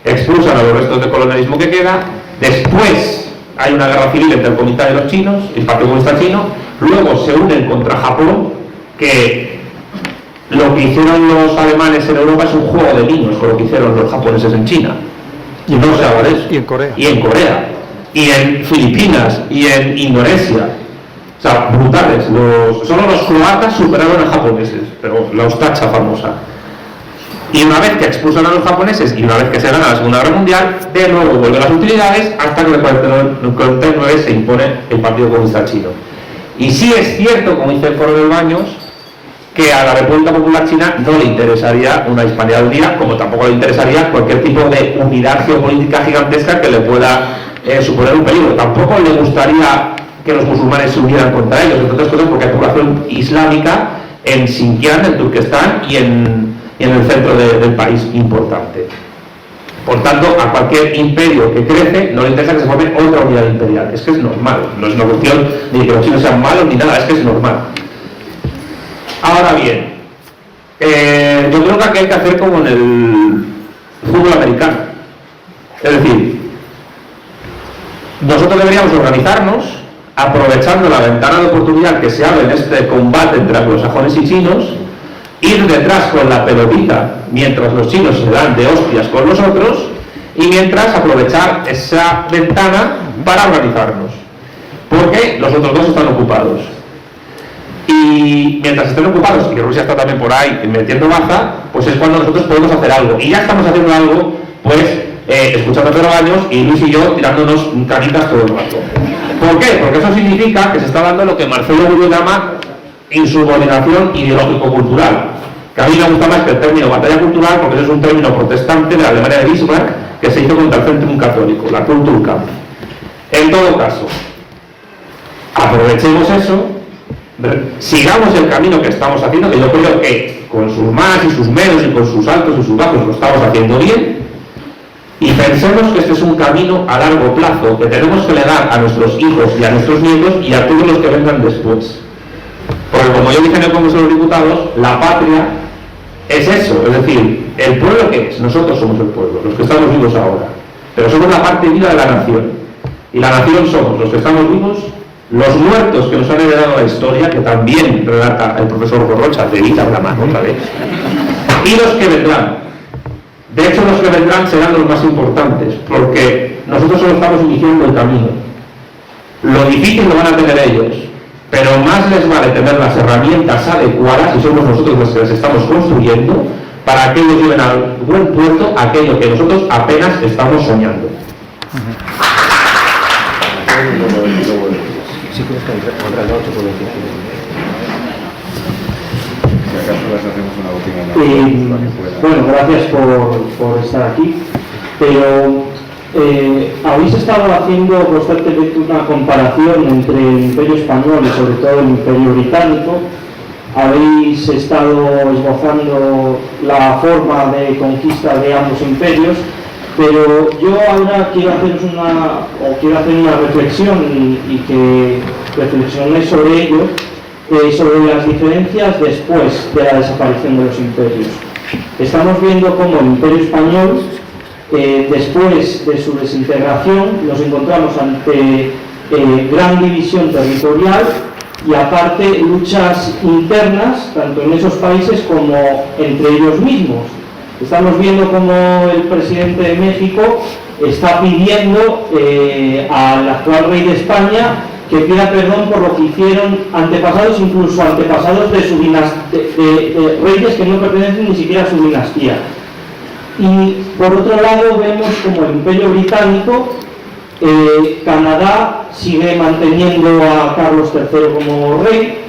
expulsan a los restos de colonialismo que queda, después hay una guerra civil entre el Kuomintang y los chinos, el Partido Comunista Chino, luego se unen contra Japón, que lo que hicieron los alemanes en Europa es un juego de niños con lo que hicieron los japoneses en China. Y no se habla de eso. Y en Corea. Y en Corea. Y en Filipinas. Y en Indonesia. O sea, brutales. Solo los croatas superaron a los japoneses. Pero la Ustacha famosa. Y una vez que expulsan a los japoneses y una vez que se gana la Segunda Guerra Mundial, de nuevo vuelven las utilidades hasta que en el 49 se impone el Partido Comunista Chino. Y sí es cierto, como dice el Foro de Baños, que a la República Popular China no le interesaría una hispanidad unida, como tampoco le interesaría cualquier tipo de unidad geopolítica gigantesca que le pueda suponer un peligro. Tampoco le gustaría que los musulmanes se unieran contra ellos, entre otras cosas porque hay población islámica en Xinjiang, en Turquestán y en el centro del país importante. Por tanto, a cualquier imperio que crece no le interesa que se forme otra unidad imperial. Es que es normal, no es una cuestión ni de que los chinos sean malos ni nada, es que es normal. Ahora bien, yo creo que aquí hay que hacer como en el fútbol americano. Es decir, nosotros deberíamos organizarnos aprovechando la ventana de oportunidad que se abre en este combate entre anglosajones y chinos, ir detrás con la pelotita mientras los chinos se dan de hostias con nosotros y mientras aprovechar esa ventana para organizarnos. Porque los otros dos están ocupados. Y mientras estén ocupados, y Rusia está también por ahí metiendo baza, pues es cuando nosotros podemos hacer algo. Y ya estamos haciendo algo, pues, escuchando a Pedro Baños y Luis y yo tirándonos canitas todo el rato. ¿Por qué? Porque eso significa que se está dando lo que Marcelo Gurú llama insubordinación ideológico-cultural. Que a mí me gusta más que el término batalla cultural, porque eso es un término protestante de la Alemania de Bismarck que se hizo contra el Centrum Católico, la Kulturkampf. En todo caso, aprovechemos eso, sigamos el camino que estamos haciendo, que yo creo que con sus más y sus menos y con sus altos y sus bajos lo estamos haciendo bien, y pensemos que este es un camino a largo plazo que tenemos que legar a nuestros hijos y a nuestros nietos y a todos los que vengan después. Porque como yo dije en el Congreso de los Diputados, la patria es eso, es decir, el pueblo que es, nosotros somos el pueblo, los que estamos vivos ahora, pero somos la parte viva de la nación, y la nación somos los que estamos vivos, los muertos que nos han heredado la historia, que también relata el profesor Borrocha, de Vita Bramán otra vez, y los que vendrán. De hecho, los que vendrán serán los más importantes, porque nosotros solo estamos iniciando el camino. Lo difícil lo van a tener ellos, pero más les vale tener las herramientas adecuadas, y somos nosotros los que las estamos construyendo, para que ellos lleven al buen puerto aquello que nosotros apenas estamos soñando. Bueno, gracias por estar aquí, pero habéis estado haciendo constantemente una comparación entre el Imperio Español y sobre todo el Imperio Británico. Habéis estado esbozando la forma de conquista de ambos imperios, pero yo ahora quiero hacer una reflexión y que reflexionéis sobre ello, sobre las diferencias después de la desaparición de los imperios. Estamos viendo cómo el Imperio Español, después de su desintegración, nos encontramos ante gran división territorial y aparte luchas internas, tanto en esos países como entre ellos mismos. Estamos viendo cómo el presidente de México está pidiendo al actual rey de España que pida perdón por lo que hicieron antepasados, incluso antepasados de su de reyes que no pertenecen ni siquiera a su dinastía. Y por otro lado vemos como el Imperio Británico Canadá sigue manteniendo a Carlos III como rey,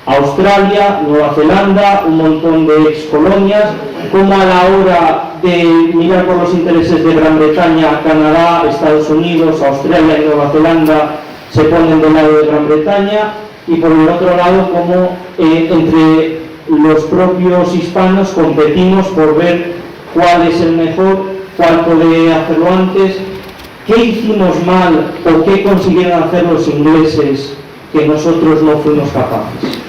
Australia, Nueva Zelanda, un montón de excolonias. Como a la hora de mirar por los intereses de Gran Bretaña, Canadá, Estados Unidos, Australia y Nueva Zelanda se ponen del lado de Gran Bretaña, y por el otro lado como entre los propios hispanos competimos por ver cuál es el mejor, cuál puede hacerlo antes, qué hicimos mal o qué consiguieron hacer los ingleses que nosotros no fuimos capaces.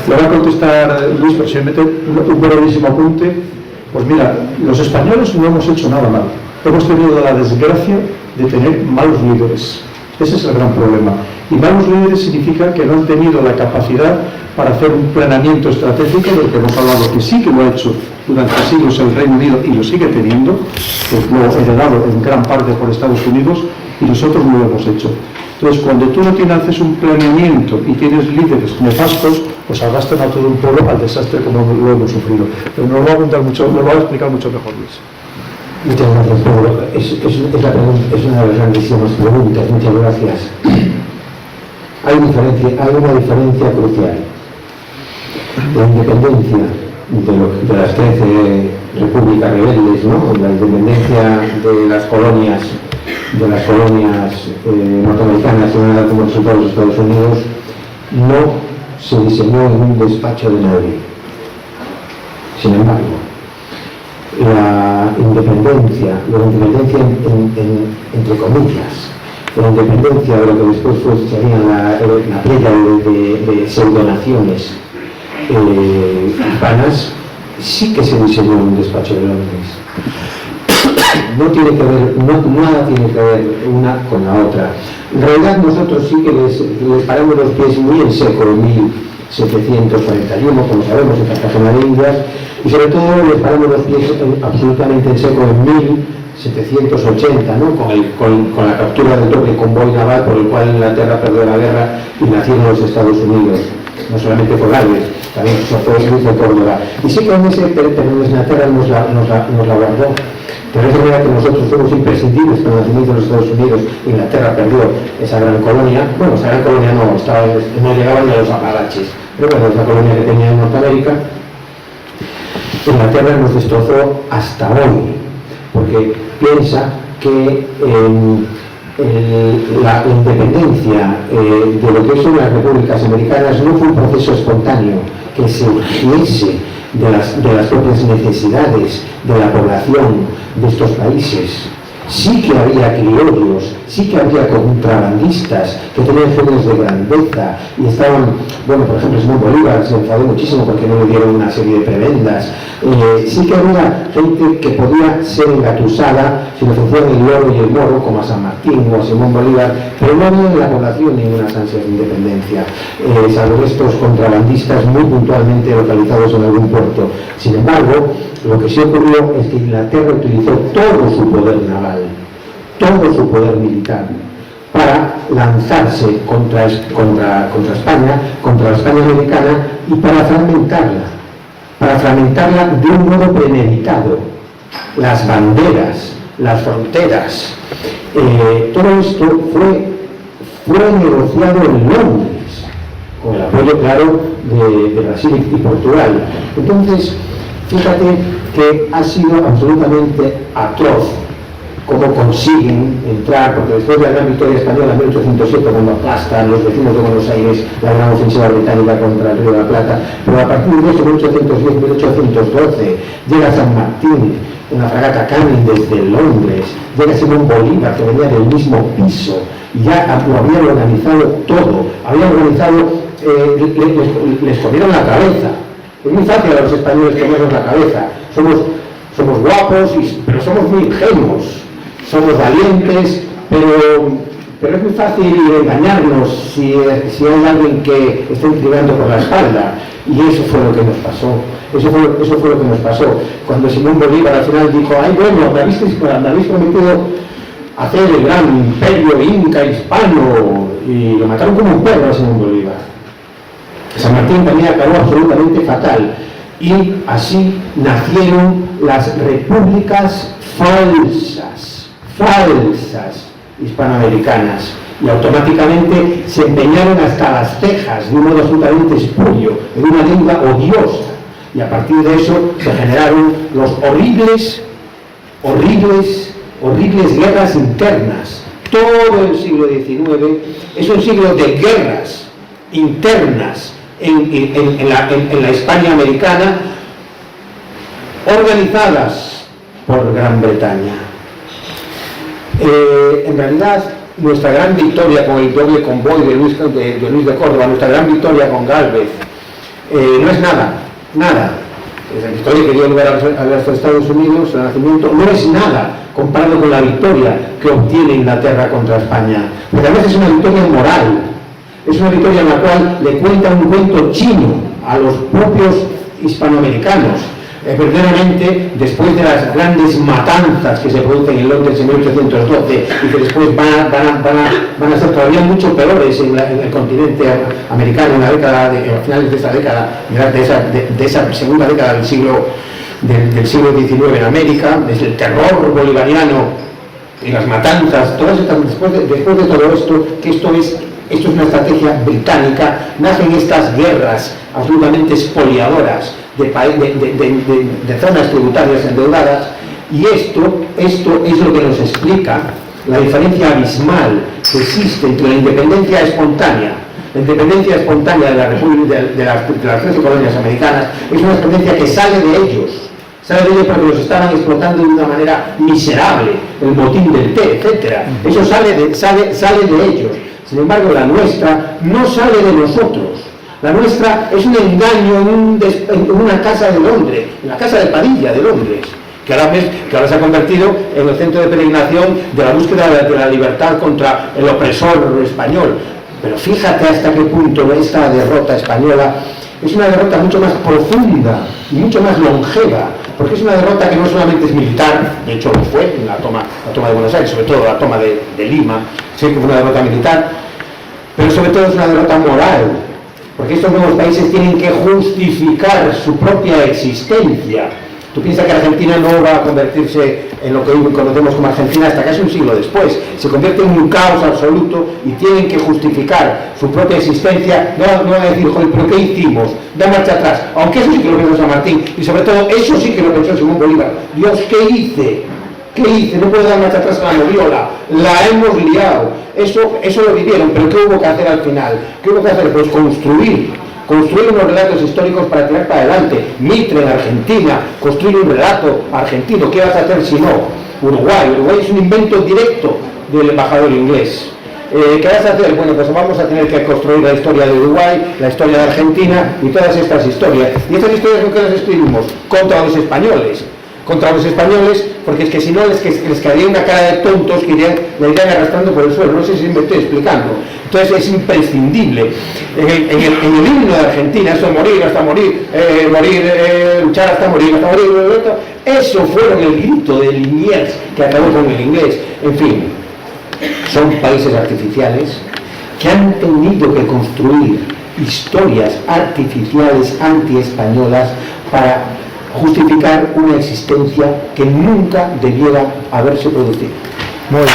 Le voy a contestar, Luis, pero si me mete un brevísimo apunte. Pues mira, los españoles no hemos hecho nada mal. Hemos tenido la desgracia de tener malos líderes. Ese es el gran problema. Y malos líderes significa que no han tenido la capacidad para hacer un planeamiento estratégico del que hemos hablado, que sí que lo ha hecho durante siglos el Reino Unido y lo sigue teniendo, pues lo heredado en gran parte por Estados Unidos, y nosotros no lo hemos hecho. Entonces, cuando tú no haces un planeamiento y tienes líderes nefastos, pues arrastran a todo un pueblo al desastre como lo hemos sufrido. Pero nos lo va a contar mucho, nos lo va a explicar mucho mejor, Luis. Muchas gracias, Pedro. Es una de las grandísimas preguntas. Muchas gracias. Hay una diferencia crucial. La independencia de las 13 repúblicas rebeldes, ¿no? La independencia de las colonias norteamericanas y una como resultado de los Estados Unidos, no se diseñó en un despacho de nadie. Sin embargo, la independencia entre comillas, la independencia de lo que después sería la playa de pseudonaciones hispanas, sí que se diseñó en un despacho de Londres. No tiene que ver, nada tiene que ver una con la otra. En realidad nosotros sí que les paramos los pies muy en seco en 1741, como sabemos, en Cartagena de Indias, y sobre todo les paramos los pies absolutamente en seco en 1780, ¿no? con la captura del doble convoy naval por el cual Inglaterra perdió la guerra y nacieron los Estados Unidos. No solamente por Gales, también fue Córdoba. Y sí que en ese periodo Inglaterra nos la guardó. Pero es verdad que nosotros fuimos imprescindibles con el nacimiento de los Estados Unidos. Inglaterra perdió esa gran colonia. Bueno, esa gran colonia no llegaban a los Apalaches, pero bueno, es la colonia que tenía en Norteamérica. Inglaterra nos destrozó hasta hoy, porque piensa que la independencia de lo que son las repúblicas americanas no fue un proceso espontáneo que se urgiese de las propias necesidades de la población de estos países. Sí que había criollos, sí que había contrabandistas que tenían sueños de grandeza y estaban, bueno, por ejemplo, Simón Bolívar se enfadó muchísimo porque no le dieron una serie de prebendas. Sí que había gente que podía ser engatusada si le ofrecían el oro y el moro, como a San Martín o a Simón Bolívar, pero no había en la población ninguna ansias de independencia, salvo estos contrabandistas muy puntualmente localizados en algún puerto. Sin embargo, lo que sí ocurrió es que Inglaterra utilizó todo su poder naval, todo su poder militar, para lanzarse contra España, contra la España americana, y para fragmentarla de un modo premeditado. Las banderas, las fronteras, todo esto fue negociado en Londres, con el apoyo, claro, de Brasil y Portugal. Entonces, fíjate que ha sido absolutamente atroz cómo consiguen entrar, porque después de la gran victoria española en 1807, cuando aplastan los vecinos de Buenos Aires la gran ofensiva británica contra el Río de la Plata, pero a partir de eso, 1810-1812, llega San Martín, una fragata Canning desde Londres, llega Simón Bolívar, que venía del mismo piso, y ya lo habían organizado todo, les comieron la cabeza. Es muy fácil a los españoles comernos la cabeza. Somos guapos, pero somos muy ingenuos. Somos valientes, pero es muy fácil engañarnos si hay alguien que está intrigando por la espalda. Y eso fue lo que nos pasó. Eso fue lo que nos pasó. Cuando Simón Bolívar al final dijo, ay, bueno, me habéis prometido hacer el gran imperio inca hispano, y lo mataron como un perro a Simón Bolívar. San Martín también acabó absolutamente fatal, y así nacieron las repúblicas falsas, hispanoamericanas, y automáticamente se empeñaron hasta las cejas de un modo absolutamente espurio, en una deuda odiosa, y a partir de eso se generaron los horribles guerras internas. Todo el siglo XIX es un siglo de guerras internas en la España americana, organizadas por Gran Bretaña. En realidad, nuestra gran victoria con el doble convoy de Luis de Córdoba, nuestra gran victoria con Gálvez, no es nada. La victoria que dio lugar a los Estados Unidos, el nacimiento, no es nada comparado con la victoria que obtiene Inglaterra contra España. Porque además es una victoria moral, es una victoria en la cual le cuenta un cuento chino a los propios hispanoamericanos. Verdaderamente, después de las grandes matanzas que se producen en Londres en 1812 y que después van a ser todavía mucho peores en el continente americano, a finales de esa década, de esa segunda década del siglo XIX en América, desde el terror bolivariano y las matanzas, todas estas, después de todo esto, que esto es una estrategia británica, nacen estas guerras absolutamente expoliadoras de zonas tributarias endeudadas, y esto es lo que nos explica la diferencia abismal que existe entre la independencia espontánea de la República, de las 13 colonias americanas. Es una independencia que sale de ellos porque los estaban explotando de una manera miserable, el botín del té, etc. Eso sale de ellos. Sin embargo, la nuestra no sale de nosotros. La nuestra es un engaño en una casa de Londres, en la casa de Padilla de Londres, que ahora se ha convertido en el centro de peregrinación de la búsqueda de la libertad contra el opresor español. Pero fíjate hasta qué punto esta derrota española es una derrota mucho más profunda y mucho más longeva, porque es una derrota que no solamente es militar, de hecho lo fue en la toma de Buenos Aires, sobre todo la toma de Lima, sí que fue una derrota militar, pero sobre todo es una derrota moral, porque estos nuevos países tienen que justificar su propia existencia. Tú piensas que Argentina no va a convertirse en lo que hoy conocemos como Argentina hasta casi un siglo después. Se convierte en un caos absoluto y tienen que justificar su propia existencia. No van a decir, joder, ¿pero qué hicimos? Da marcha atrás. Aunque eso sí que lo pensó San Martín. Y sobre todo, eso sí que lo pensó Simón Bolívar. Dios, ¿qué hice? ¿Qué hice? No puedo dar marcha atrás a la moviola. La hemos liado. Eso lo vivieron. Pero ¿qué hubo que hacer al final? ¿Qué hubo que hacer? Pues construir unos relatos históricos para tirar para adelante. Mitre en Argentina, construir un relato argentino. ¿Qué vas a hacer si no? Uruguay es un invento directo del embajador inglés. ¿Qué vas a hacer? Bueno, pues vamos a tener que construir la historia de Uruguay, la historia de Argentina y todas estas historias. ¿Y estas historias con qué las escribimos? Contra los españoles, porque es que si no les quedaría una cara de tontos que la irían arrastrando por el suelo. No sé si me estoy explicando. Entonces es imprescindible. En el himno de Argentina, eso de morir hasta morir, luchar hasta morir, eso fueron el grito de Liniers que acabó con el inglés. En fin, son países artificiales que han tenido que construir historias artificiales anti-españolas para justificar una existencia que nunca debiera haberse producido. Muy bien.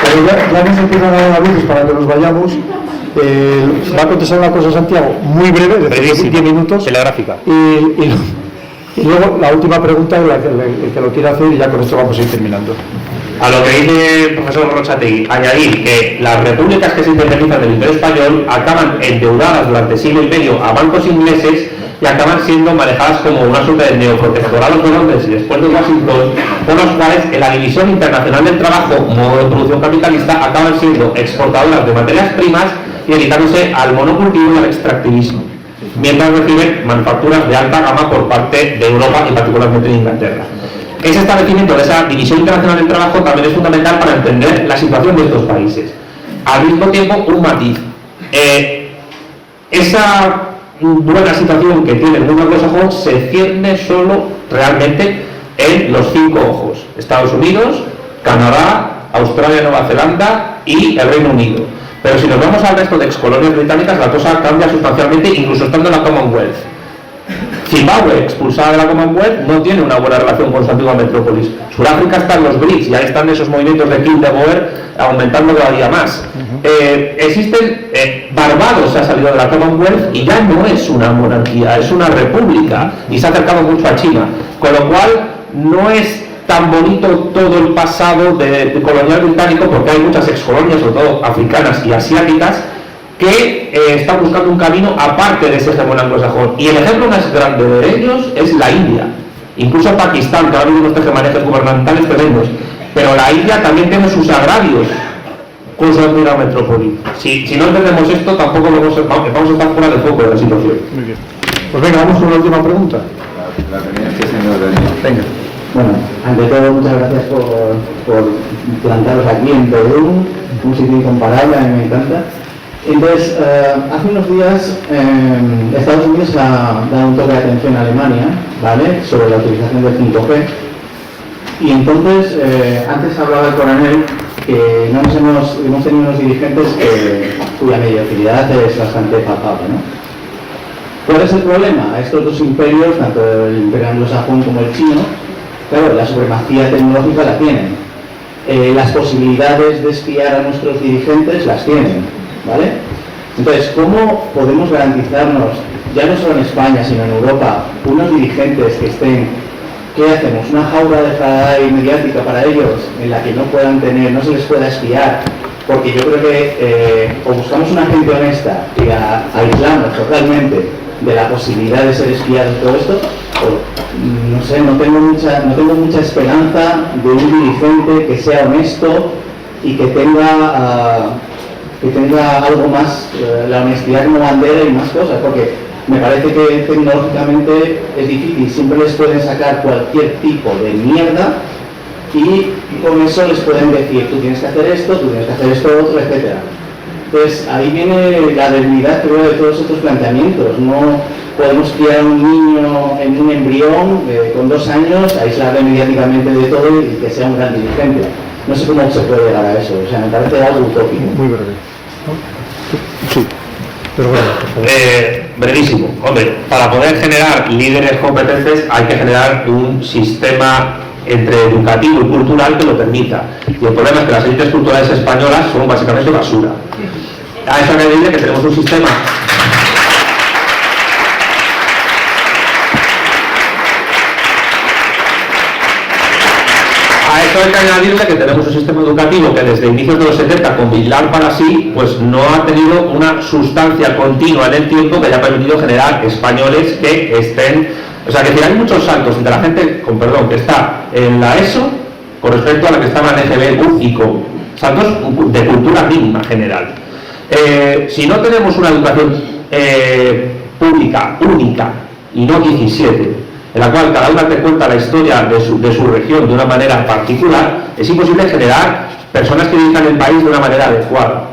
Pero ya nos empiezan a dar avisos para que nos vayamos. Va a contestar una cosa Santiago, muy breve, de 10 minutos. Telegráfica. Y luego la última pregunta, el que lo quiera hacer, y ya con esto vamos a ir terminando. A lo que dice el profesor Rochategui, añadir que las repúblicas que se independizan del Imperio Español acaban endeudadas durante siglo y medio a bancos ingleses y acaban siendo manejadas como una suerte de neoprotectorados de Londres y después de Washington, por los cuales en la división internacional del trabajo, modo de producción capitalista, acaban siendo exportadoras de materias primas y dedicándose al monocultivo y al extractivismo, mientras reciben manufacturas de alta gama por parte de Europa y particularmente de Inglaterra. Ese establecimiento de esa división internacional del trabajo también es fundamental para entender la situación de estos países. Al mismo tiempo, un matiz. Esa buena situación que tiene el mundo anglosajón se cierne solo realmente en los 5 ojos: Estados Unidos, Canadá, Australia, Nueva Zelanda y el Reino Unido. Pero si nos vamos al resto de excolonias británicas, la cosa cambia sustancialmente, incluso estando en la Commonwealth. Zimbabue, expulsada de la Commonwealth, no tiene una buena relación con su antigua metrópolis. Sudáfrica está en los BRICS y ahí están esos movimientos de Kill the Boer aumentando cada día más. Barbados se ha salido de la Commonwealth y ya no es una monarquía, es una república y se ha acercado mucho a China, con lo cual no es tan bonito todo el pasado de colonial británico, porque hay muchas excolonias, sobre todo africanas y asiáticas, que están buscando un camino aparte de ese hegemón anglosajón. Y el ejemplo más grande de ellos es la India, incluso Pakistán, que ahora mismo unos tejemanejes gubernamentales tremendos, pero la India también tiene sus agravios con su antigua metrópoli. Si no entendemos esto, tampoco vamos a estar fuera del foco de la situación. Muy bien. Pues venga, vamos con la última pregunta. La tenía este señor Daniel. Venga. Bueno, ante todo, muchas gracias por plantaros aquí en Perú, un sitio incomparable, a mí me encanta. Entonces, hace unos días Estados Unidos ha dado un toque de atención a Alemania, ¿vale?, sobre la utilización del 5G. Y entonces, antes hablaba el coronel que hemos tenido unos dirigentes cuya mediocridad es bastante palpable, ¿no? ¿Cuál es el problema? Estos dos imperios, tanto el imperio anglosajón como el chino, claro, la supremacía tecnológica la tienen. Las posibilidades de espiar a nuestros dirigentes las tienen, ¿vale? Entonces, ¿cómo podemos garantizarnos, ya no solo en España, sino en Europa, unos dirigentes que estén, ¿qué hacemos? ¿Una jaula de Faraday mediática para ellos, en la que no se les pueda espiar? Porque yo creo que o buscamos una gente honesta y aislamos totalmente de la posibilidad de ser espiados y todo esto, o no sé, no tengo mucha esperanza de un dirigente que sea honesto y que tenga algo más, la honestidad como bandera y más cosas, porque me parece que tecnológicamente es difícil, siempre les pueden sacar cualquier tipo de mierda y con eso les pueden decir, tú tienes que hacer esto otro, etc. Entonces ahí viene la debilidad, creo, de todos estos planteamientos. No podemos criar a un niño en un embrión con 2 años, aislarle mediáticamente de todo y que sea un gran dirigente. No sé cómo se puede llegar a eso, o sea, me parece algo utópico. Muy breve. Sí, pero bueno, por favor. Brevísimo. Hombre, para poder generar líderes competentes hay que generar un sistema entre educativo y cultural que lo permita. Y el problema es que las élites culturales españolas son básicamente basura. A eso añadirle que tenemos un sistema hay que añadirle que tenemos un sistema educativo que desde inicios de los 70, con Vilar para sí, pues no ha tenido una sustancia continua en el tiempo que haya permitido generar españoles que estén... O sea, que hay muchos saltos entre la gente, con perdón, que está en la ESO con respecto a la que estaba en EGB, y con saltos de cultura mínima general. Si no tenemos una educación pública, única, y no 17, en la cual cada una te cuenta la historia de su región de una manera particular, es imposible generar personas que dirijan el país de una manera adecuada.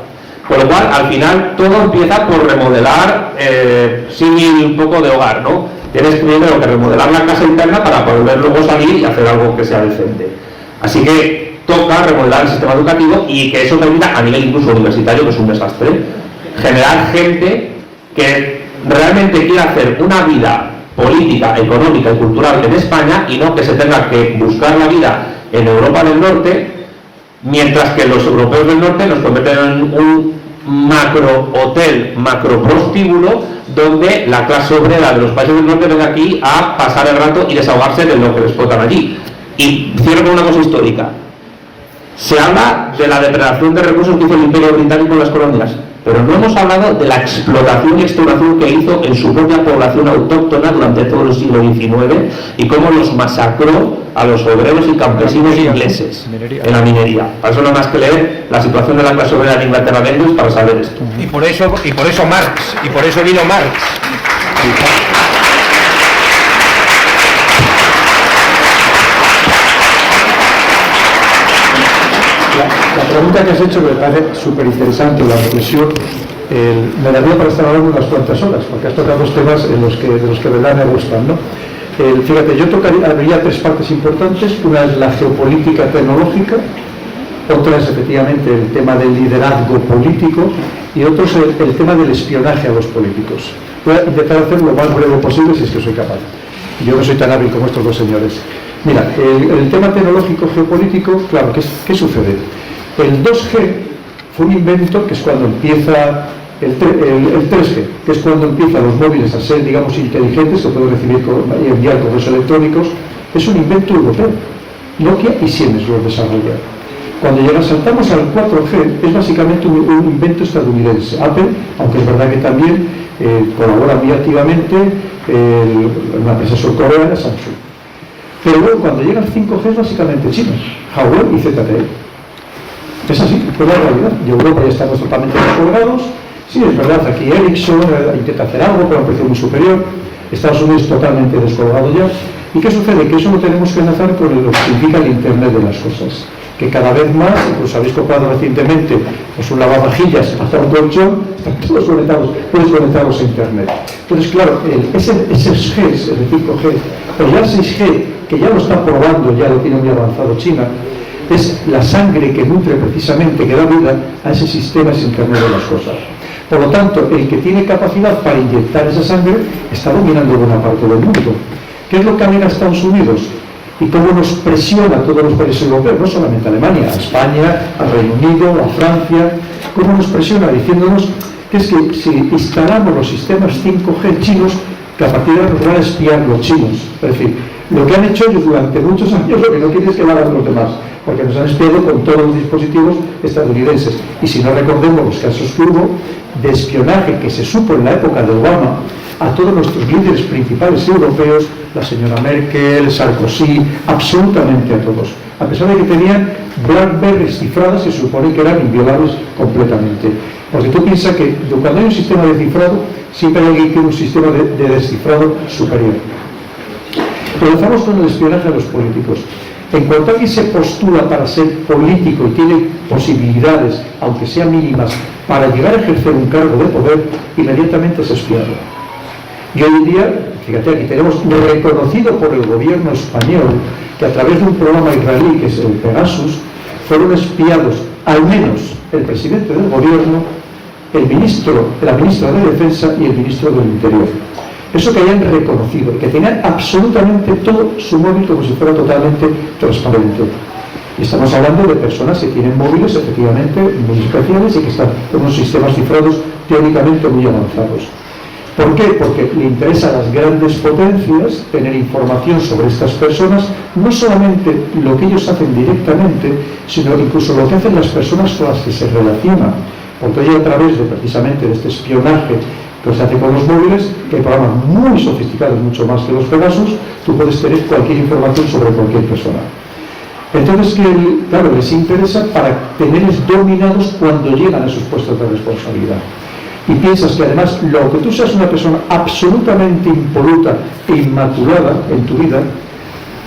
Con lo cual, al final, todo empieza por remodelar un poco de hogar, ¿no? Tienes primero que remodelar la casa interna para poder luego salir y hacer algo que sea decente. Así que toca remodelar el sistema educativo y que eso permita, a nivel incluso universitario, que es un desastre, generar gente que realmente quiera hacer una vida política, económica y cultural en España y no que se tenga que buscar la vida en Europa del Norte, mientras que los europeos del norte nos convierten en un macro hotel, macro prostíbulo, donde la clase obrera de los países del norte viene aquí a pasar el rato y desahogarse de lo que les explotan allí. Y cierro con una cosa histórica. Se habla de la depredación de recursos que hizo el Imperio Británico en las colonias, pero no hemos hablado de la explotación y exploración que hizo en su propia población autóctona durante todo el siglo XIX y cómo los masacró a los obreros y campesinos ingleses en la minería. Para eso no hay más que leer la situación de la clase obrera en Inglaterra de ellos para saber esto. Y por eso Marx, y por eso vino Marx. La pregunta que has hecho me parece súper interesante, la reflexión. Me daría para estar hablando unas cuantas horas, porque has tocado dos temas de los que verdad me gustan, ¿no? Fíjate, yo habría 3 partes importantes. Una es la geopolítica tecnológica, otra es efectivamente el tema del liderazgo político y otro es el tema del espionaje a los políticos. Voy a intentar hacer lo más breve posible si es que soy capaz. Yo no soy tan hábil como estos dos señores. Mira, el tema tecnológico geopolítico, claro, ¿qué sucede? El 2G fue un invento que es cuando empieza el 3G, que es cuando empiezan los móviles a ser, digamos, inteligentes, que pueden recibir y enviar correos electrónicos. Es un invento europeo. Nokia y Siemens lo desarrollaron. Cuando saltamos al 4G, es básicamente un invento estadounidense. Apple, aunque es verdad que también colabora muy activamente una empresa surcoreana, Samsung. Pero luego, cuando llega al 5G, es básicamente China, Huawei y ZTE. Es así, es la realidad. Y Europa ya estamos totalmente descolgados. Sí, es verdad, aquí Ericsson intenta hacer algo, pero a un precio muy superior. Estados Unidos totalmente descolgado ya. ¿Y qué sucede? Que eso lo tenemos que enlazar con lo que significa el Internet de las cosas. Que cada vez más, incluso habéis comprado recientemente pues un lavavajillas hasta un colchón, están todos conectados a Internet. Entonces, claro, ese G, es decir, 5G, pero ya el 6G, que ya lo está probando, ya lo tiene muy avanzado China, es la sangre que nutre precisamente, que da vida a ese sistema, ese Internet de las cosas. Por lo tanto, el que tiene capacidad para inyectar esa sangre está dominando buena parte del mundo. ¿Qué es lo que alega Estados Unidos? Y cómo nos presiona a todos los países europeos, no solamente a Alemania, a España, al Reino Unido, a Francia, cómo nos presiona diciéndonos que es que si instalamos los sistemas 5G chinos, que a partir de ahora nos van a espiar los chinos. Es decir, lo que han hecho ellos durante muchos años, lo que no quieren es que lo hagan los demás, porque nos han espiado con todos los dispositivos estadounidenses. Y si no recordemos los casos que hubo de espionaje que se supo en la época de Obama a todos nuestros líderes principales europeos, la señora Merkel, Sarkozy, absolutamente a todos, a pesar de que tenían Blackberries cifradas que se supone que eran inviolables completamente. Porque tú piensas que cuando hay un sistema de cifrado, siempre hay alguien que tiene un sistema de descifrado superior. Comenzamos con el espionaje a los políticos. En cuanto alguien se postula para ser político y tiene posibilidades, aunque sean mínimas, para llegar a ejercer un cargo de poder, inmediatamente es espiado. Y hoy en día, fíjate, aquí tenemos reconocido por el gobierno español que a través de un programa israelí, que es el Pegasus, fueron espiados al menos el presidente del gobierno, la ministra de Defensa y el ministro del Interior. Eso que hayan reconocido, que tenían absolutamente todo su móvil como si fuera totalmente transparente. Y estamos hablando de personas que tienen móviles efectivamente muy especiales y que están con unos sistemas cifrados teóricamente muy avanzados. ¿Por qué? Porque le interesa a las grandes potencias tener información sobre estas personas, no solamente lo que ellos hacen directamente, sino incluso lo que hacen las personas con las que se relacionan. Porque ello a través de precisamente de este espionaje que se hace con los móviles, que hay programas muy sofisticados, mucho más que los Pegasus, tú puedes tener cualquier información sobre cualquier persona. Entonces, claro, les interesa para tenerles dominados cuando llegan a esos puestos de responsabilidad. Y piensas que además, lo que tú seas una persona absolutamente impoluta e inmaculada en tu vida,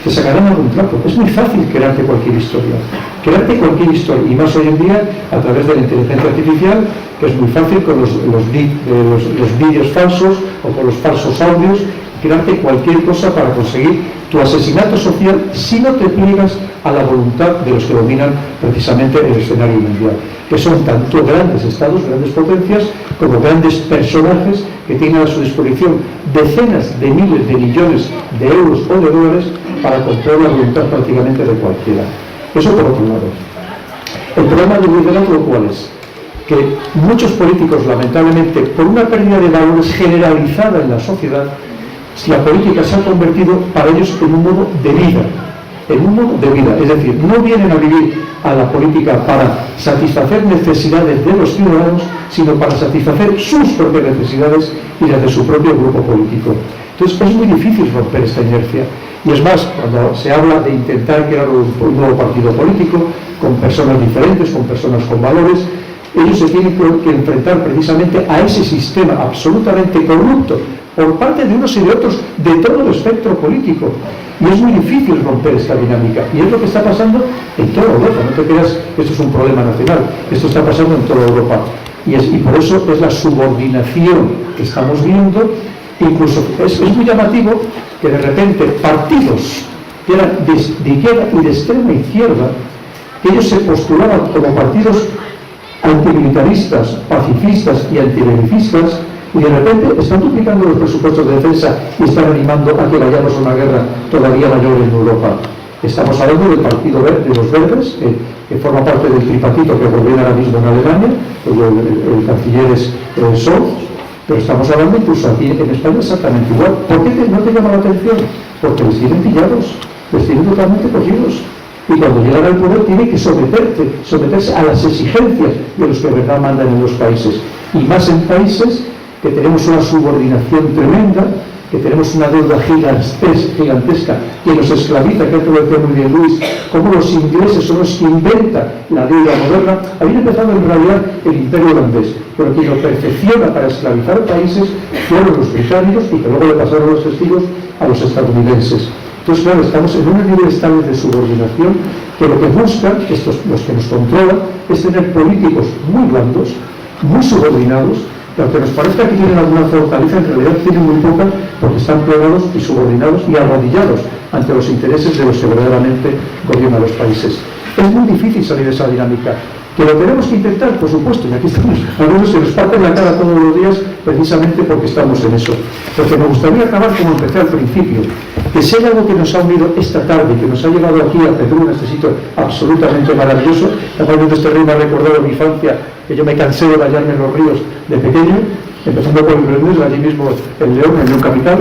te sacarán algún trapo. Es muy fácil crearte cualquier historia. Y más hoy en día, a través de la inteligencia artificial, que es muy fácil con los vídeos falsos o con los falsos audios, crearte cualquier cosa para conseguir tu asesinato social si no te pliegas a la voluntad de los que dominan precisamente el escenario mundial, que son tanto grandes estados, grandes potencias, como grandes personajes que tienen a su disposición decenas de miles de millones de euros o de dólares para comprar la voluntad prácticamente de cualquiera. Eso por otro lado. El problema del liderazgo, ¿cuál es? Que muchos políticos, lamentablemente, por una pérdida de valores generalizada en la sociedad, la política se ha convertido para ellos en un modo de vida. Es decir, no vienen a vivir a la política para satisfacer necesidades de los ciudadanos, sino para satisfacer sus propias necesidades y las de su propio grupo político. Entonces es muy difícil romper esta inercia. Y es más, cuando se habla de intentar crear un nuevo partido político, con personas diferentes, con personas con valores, ellos se tienen que enfrentar precisamente a ese sistema absolutamente corrupto por parte de unos y de otros de todo el espectro político. Y es muy difícil romper esta dinámica. Y es lo que está pasando en toda Europa. No te creas que esto es un problema nacional. Esto está pasando en toda Europa. Y por eso es la subordinación que estamos viendo. Incluso es muy llamativo que de repente partidos que eran de izquierda y de extrema izquierda, ellos se postulaban como partidos antimilitaristas, pacifistas y antibelicistas, y de repente están duplicando los presupuestos de defensa y están animando a que vayamos a una guerra todavía mayor en Europa. Estamos hablando del Partido Verde, de los Verdes, que forma parte del tripartito que gobierna ahora mismo en Alemania, el canciller es Scholz, pero estamos hablando incluso aquí en España exactamente igual. ¿Por qué no te llama la atención? Porque les tienen pillados, les tienen totalmente cogidos. Y cuando llegan al poder tienen que someterse a las exigencias de los que de verdad mandan en los países. Y más en países que tenemos una subordinación tremenda, que tenemos una deuda gigantesca que nos esclaviza, que antes lo decía muy bien Luis, como los ingleses son los que inventan la deuda moderna. Había empezado en realidad el imperio holandés, pero quien lo perfecciona para esclavizar países fueron los británicos y que luego le pasaron los testigos a los estadounidenses. Entonces, claro, estamos en un nivel estable de subordinación que lo que buscan, los que nos controlan, es tener políticos muy blandos, muy subordinados, que aunque nos parezca que tienen alguna fortaleza, en realidad tienen muy poca, porque están plegados y subordinados y arrodillados ante los intereses de los que verdaderamente gobiernan los países. Es muy difícil salir de esa dinámica. ¿Que lo tenemos que intentar? Por supuesto, y aquí estamos. Algunos se nos parten la cara todos los días precisamente porque estamos en eso. Porque me gustaría acabar como empecé al principio, que si hay algo que nos ha unido esta tarde, que nos ha llevado aquí a Pedro, en este sitio absolutamente maravilloso. Además, este río me ha recordado mi infancia, que yo me cansé de bañarme en los ríos de pequeño, empezando por el Brendés, allí mismo en León, en León Capital.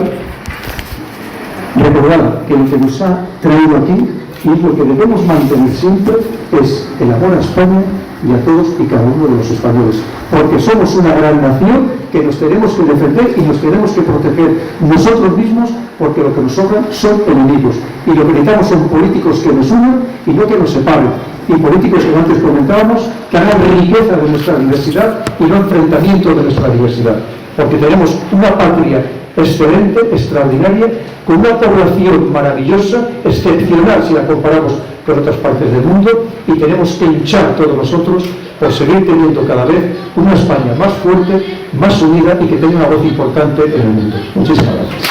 Recordad que lo que nos ha traído aquí y lo que debemos mantener siempre es el amor a España y a todos y cada uno de los españoles, porque somos una gran nación que nos tenemos que defender y nos tenemos que proteger nosotros mismos, porque lo que nos sobran son enemigos y lo que necesitamos son políticos que nos unan y no que nos separen, y políticos, como antes comentábamos, que hagan riqueza de nuestra diversidad y no enfrentamiento de nuestra diversidad, porque tenemos una patria excelente, extraordinaria, con una población maravillosa, excepcional si la comparamos con otras partes del mundo, y tenemos que luchar todos nosotros por seguir teniendo cada vez una España más fuerte, más unida y que tenga una voz importante en el mundo. Muchísimas gracias.